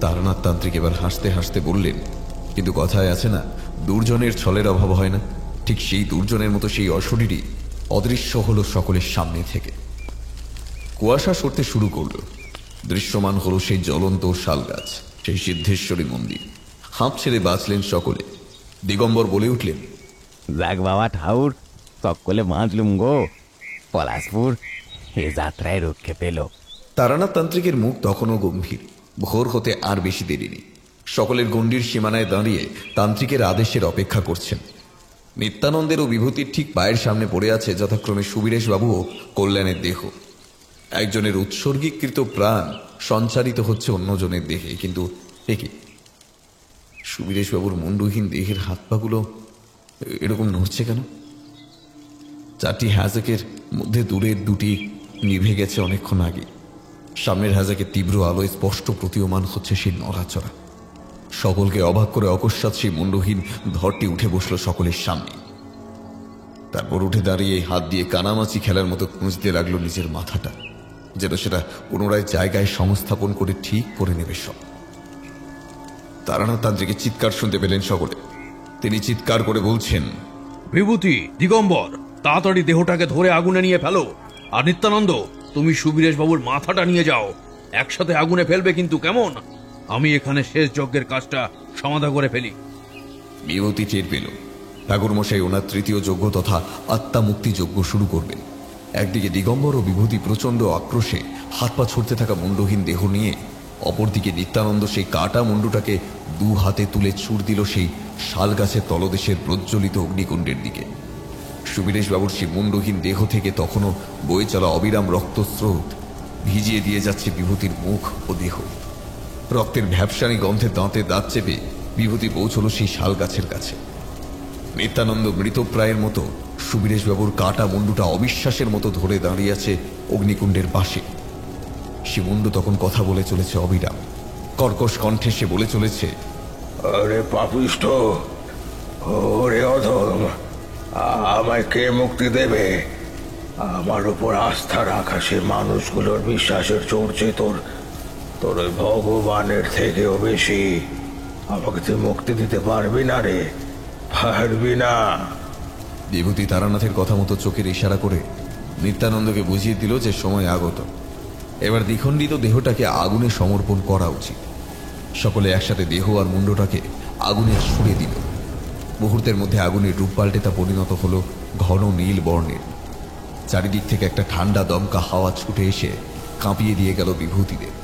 তারানাথ তান্ত্রিক এবার হাসতে হাসতে বললেন, কিন্তু কথায় আছে না, দুর্জনের ছলের অভাব হয় না। ঠিক সেই দুর্জনের মতো সেই অশরীরী অদৃশ্য হলো সকলের সামনে থেকে। কুয়াশা সরতে শুরু করলো। দৃশ্যমান হলো সেই জ্বলন্ত শাল গাছ, সেই সিদ্ধেশ্বরী মন্দির। হাঁপ ছেড়ে বাঁচলেন সকলে। দিগম্বর বলে উঠলেন, যাক বাবা ঠাউর, সকলে বাঁচলুম গো। পলাশপুর এ যাত্রায় রক্ষে পেল। তারানাথ তান্ত্রিকের মুখ তখনও গম্ভীর। ভোর হতে আর বেশি দেরি নেই। সকলের গণ্ডির সীমানায় দাঁড়িয়ে তান্ত্রিকের আদেশের অপেক্ষা করছেন। নিত্যানন্দের ও বিভূতির ঠিক পায়ের সামনে পড়ে আছে যথাক্রমে সুবীরেশ বাবু ও কল্যাণের দেহ। একজনের উৎসর্গীকৃত প্রাণ সঞ্চারিত হচ্ছে অন্যজনের দেহে। কিন্তু একই সুবীরেশ বাবুর মুন্ডহীন দেহের হাত পাগুলো এরকম নড়ছে কেন? চারটি হ্যাজাকের মধ্যে দূরের দুটি নিভে গেছে অনেকক্ষণ আগে। সামনের হ্যাজাকের তীব্র আলোয় স্পষ্ট প্রতীয়মান হচ্ছে সেই নড়াচড়া। সকলকে অবাক করে অকস্মাৎ সেই মুন্ডহীন ধরটি উঠে বসলো সকলের সামনে। তারপর উঠে দাঁড়িয়ে হাত দিয়ে কানামাছি খেলার মতো খুঁজতে লাগলো নিজের মাথাটা, যেন সেটা পুনরায় জায়গায় সংস্থাপন করে ঠিক করে নেবে সব। তারানাথ তান্ত্রিকের চিৎকার শুনতে পেলেন সকলে। তিনি চিৎকার করে বলছেন, বিভূতি, দিগম্বর, তাড়াতাড়ি দেহটাকে ধরে আগুনে নিয়ে ফেলো। আর নিত্যানন্দ, তুমি সুবীরেশ বাবুর মাথাটা নিয়ে যাও। একসাথে আগুনে ফেলবে কিন্তু, কেমন? আমি এখানে শেষ যজ্ঞের কাজটা সমাধা করে ফেলি। বিভূতি টের পেল ঠাকুরমশাই ওনার তৃতীয় যজ্ঞ তথা আত্মা মুক্তি যজ্ঞ শুরু করবেন। একদিকে দিগম্বর ও বিভূতি প্রচণ্ড আক্রোশে হাত পা ছুটতে থাকা মুন্ডহীন দেহ নিয়ে, অপরদিকে নিত্যানন্দ সেই কাটা মুন্ডুটাকে দু হাতে তুলে ছুড় দিল সেই শাল গাছের তলদেশের প্রজ্বলিত অগ্নিকুণ্ডের দিকে। সুবীরেশ বাবুর সেই মুন্ডহীন দেহ থেকে তখনও বয়ে চলা অবিরাম রক্তস্রোত ভিজিয়ে দিয়ে যাচ্ছে বিভূতির মুখ ও দেহ। রক্তের ভ্যাপসানি গন্ধে দাঁতে দাঁত চেপে বিভূতি পৌঁছল সেই শাল গাছের কাছে। নিত্যানন্দ মৃতপ্রায়ের মতো সুবীরেশ বাবুর কাটা মুন্ডুটা অবিশ্বাসের মতো ধরে দাঁড়িয়ে আছে অগ্নিকুণ্ডের পাশে। সে মুন্ডু তখন কথা বলে চলেছে অবিরাম। কর্কশ কণ্ঠে সে বলে চলেছে, আরে পাপিষ্ঠ, ওরে অধম, আমায় কে মুক্তি দেবে? আমার উপর আস্থা রাখা সে মানুষগুলোর বিশ্বাসের চর্চে তোর তোর ওই ভগবানের থেকেও বেশি। আমাকে তুই মুক্তি দিতে পারবি না রে, পারবি না। বিভূতি তারানাথের কথা মতো চোখের ইশারা করে নিত্যানন্দকে বুঝিয়ে দিল যে সময় আগত, এবার দ্বিখণ্ডিত দেহটাকে আগুনে সমর্পণ করা উচিত। সকলে একসাথে দেহ আর মুন্ডটাকে আগুনে ছুড়ে দিল। মুহূর্তের মধ্যে আগুনের রূপ পাল্টে তা পরিণত হলো ঘন নীল বর্ণের। চারিদিক থেকে একটা ঠান্ডা দমকা হাওয়া ছুটে এসে কাঁপিয়ে দিয়ে গেল বিভূতিদের।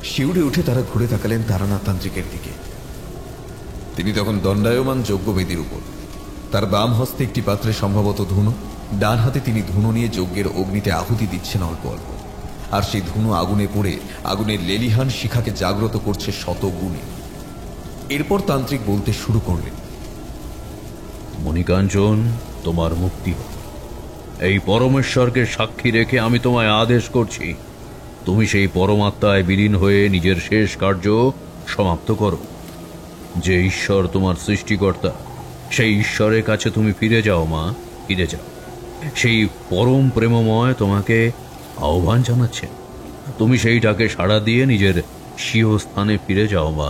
শিউরে উঠে তারা ঘুরে তাকালেন তারানাথ তান্ত্রিকের দিকে। তিনি তখন দণ্ডায়মান যজ্ঞবেদীর উপর, তার বাম হস্তে একটি পাত্রে সম্ভবত ধুনো, ডান হাতে তিনি ধুনো নিয়ে যজ্ঞের অগ্নিতে আহুতি দিচ্ছেন অল্প অল্প, আর সেই ধুনো আগুনে পড়ে আগুনের লেলিহান শিখাকে জাগ্রত করছে শত গুণে। এরপর তান্ত্রিক বলতে শুরু করলেন, মণিকাঞ্চন, তোমার মুক্তি হোক। এই পরমেশ্বরকে সাক্ষী রেখে আমি তোমায় আদেশ করছি, তুমি সেই পরমাত্মায় বিলীন হয়ে নিজের শেষ কার্য সমাপ্ত করো। যে ঈশ্বর তোমার সৃষ্টিকর্তা, সেই ঈশ্বরের কাছে তুমি ফিরে যাও মা, ফিরে যাও। সেই পরম প্রেমময় তোমাকে আহ্বান জানাচ্ছেন, তুমি সেইটাকে সাড়া দিয়ে নিজের স্বীয় স্থানে ফিরে যাও মা।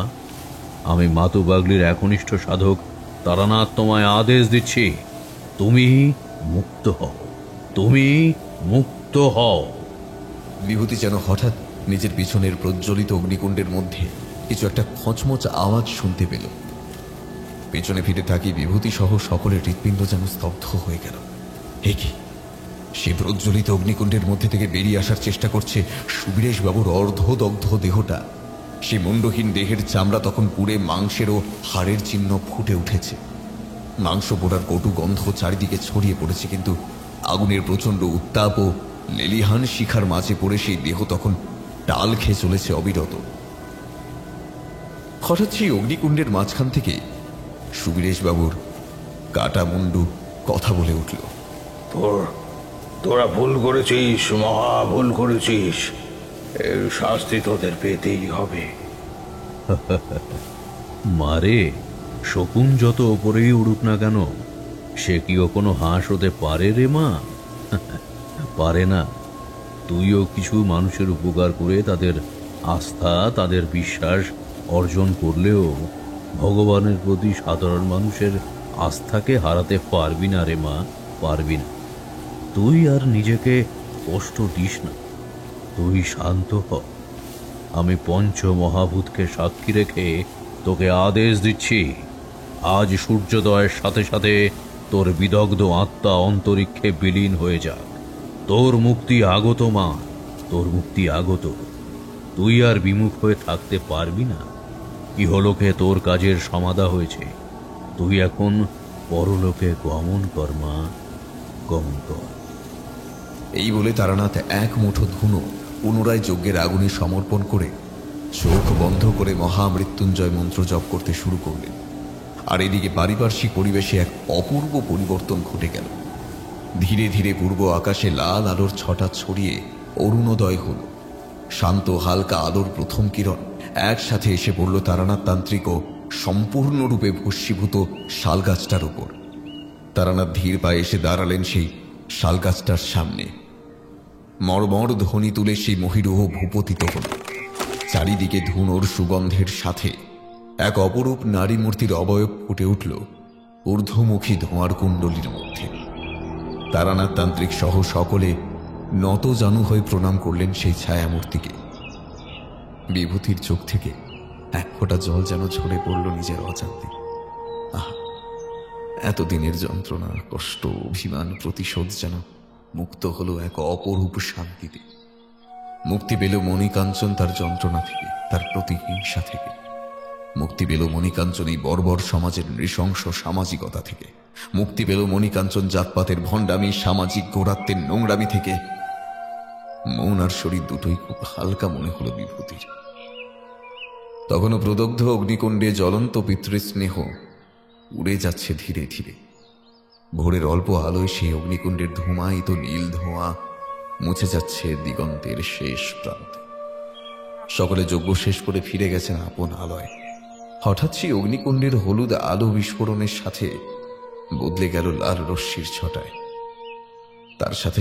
আমি মাতু বাগলির একনিষ্ঠ সাধক তারানাথ তোমায় আদেশ দিচ্ছি, তুমি মুক্ত হও, তুমি মুক্ত হও। বিভূতি যেন হঠাৎ নিজের পিছনের প্রজ্বলিত অগ্নিকুণ্ডের মধ্যে কিছু একটা খচমচ আওয়াজ শুনতে পেল। পেছনে ফিরে তাকিয়ে বিভূতি সহ সকলের হৃৎপিণ্ড যেন স্তব্ধ হয়ে গেল। হে কি, সে প্রজ্বলিত অগ্নিকুণ্ডের মধ্যে থেকে বেরিয়ে আসার চেষ্টা করছে সুবীরেশ বাবুর অর্ধদগ্ধ দেহটা। সে মুন্ডহীন দেহের চামড়া তখন পুড়ে মাংসের ও হাড়ের চিহ্ন ফুটে উঠেছে। মাংস পোড়ার কটু গন্ধ চারিদিকে ছড়িয়ে পড়েছে, কিন্তু আগুনের প্রচণ্ড উত্তাপ ও লেলিহান শিখার মাঝে পড়ে সেই দেহ তখন টাল খেয়ে চলেছে অবিরত। হঠাৎ সেই অগ্নিকুণ্ডের মাঝখান থেকে সুবীরেশ বাবুর কাটা মুন্ডু কথা বলে উঠল, তোরা ভুল করেছিস, মহা ভুল করেছিস, এর শাস্তি তোদের পেতেই হবে। মারে, শকুন যত ওপরেই উড়ুক না কেন, সে কিও কোনো হাঁস হতে পারে রে মা? পারে না। তুইও কিছু মানুষের উপকার করে তাদের আস্থা, তাদের বিশ্বাস অর্জন করলেও ভগবানের প্রতি সাধারণ মানুষের আস্থাকে হারাতে পারবি না রে মা, পারবি না। তুই আর নিজেকে কষ্ট দিস না, তুই শান্ত হ। আমি পঞ্চ মহাভূতকে সাক্ষী রেখে তোকে আদেশ দিচ্ছি, আজ সূর্যোদয়ের সাথে সাথে তোর বিদগ্ধ আত্মা অন্তরিক্ষে বিলীন হয়ে যাক। তোর মুক্তি আগত মা, তোর মুক্তি আগত। তুই আর বিমুখ হয়ে থাকতে পারবি না। ইহলোকে তোর কাজের সমাধা হয়েছে, তুই এখন পরলোকে গমন কর মা, গমন কর। এই বলে তারানাথ এক মুঠো ধুনো পুনরায় যজ্ঞের আগুনে সমর্পণ করে চোখ বন্ধ করে মহামৃত্যুঞ্জয় মন্ত্র জপ করতে শুরু করলেন। আর এদিকে পারিপার্শ্বিক পরিবেশে এক অপূর্ব পরিবর্তন ঘটে গেল। ধীরে ধীরে পূর্ব আকাশে লাল আলোর ছটা ছড়িয়ে অরুণোদয় হল। শান্ত হালকা আলোর প্রথম কিরণ একসাথে এসে পড়ল তারানাথ তান্ত্রিক ও সম্পূর্ণরূপে ভস্মীভূত শালগাছটার উপর। তারানাথ ধীর পায়ে এসে দাঁড়ালেন সেই শালগাছটার সামনে। মর্মর ধ্বনি তুলে সেই মহিরুহ ভূপতিত হল। চারিদিকে ধুনোর সুগন্ধের সাথে এক অপরূপ নারী মূর্তির অবয়ব ফুটে উঠল ঊর্ধ্বমুখী ধোঁয়ার কুণ্ডলীর মধ্যে। তারানাথ তান্ত্রিক সহ সকলে নত জানু হয়ে প্রণাম করলেন সেই ছায়ামূর্তিকে। বিভূতির চোখ থেকে এক ফোঁটা জল যেন ঝরে পড়ল নিজের অজান্তে। আহ, এতদিনের যন্ত্রণা, কষ্ট, অভিমান, প্রতিশোধ যেন মুক্ত হলো এক অপরূপ শান্তিতে। মুক্তি পেল মণিকাঞ্চন তার যন্ত্রণা থেকে, তার প্রতিহিংসা থেকে। মুক্তি পেল মণিকাঞ্চন এই বর্বর সমাজের নৃশংস সামাজিকতা থেকে। মুক্তি পেল মণিকাঞ্চন জাতপাতের ভণ্ডামি, সামাজিক গোড়াত্বের নোংরামি থেকে। মন আর শরীর দুটোই খুব হালকা মনে হলো বিভূতির। তখনও প্রদগ্ধ অগ্নিকুণ্ডে জ্বলন্ত পিতৃস্নেহ উড়ে যাচ্ছে ধীরে ধীরে। ভোরের অল্প আলোয় সেই অগ্নিকুণ্ডের ধূমায়িত নীল ধোঁয়া মুছে যাচ্ছে দিগন্তের শেষ প্রান্তে। সকলে যজ্ঞ শেষ করে ফিরে গেছেন আপন আলয়। হঠাৎ সেই অগ্নিকুণ্ডের হলুদ আলো বিস্ফোরণের সাথে বদলে গেল লাল রশ্মির ছটায়। তার সাথে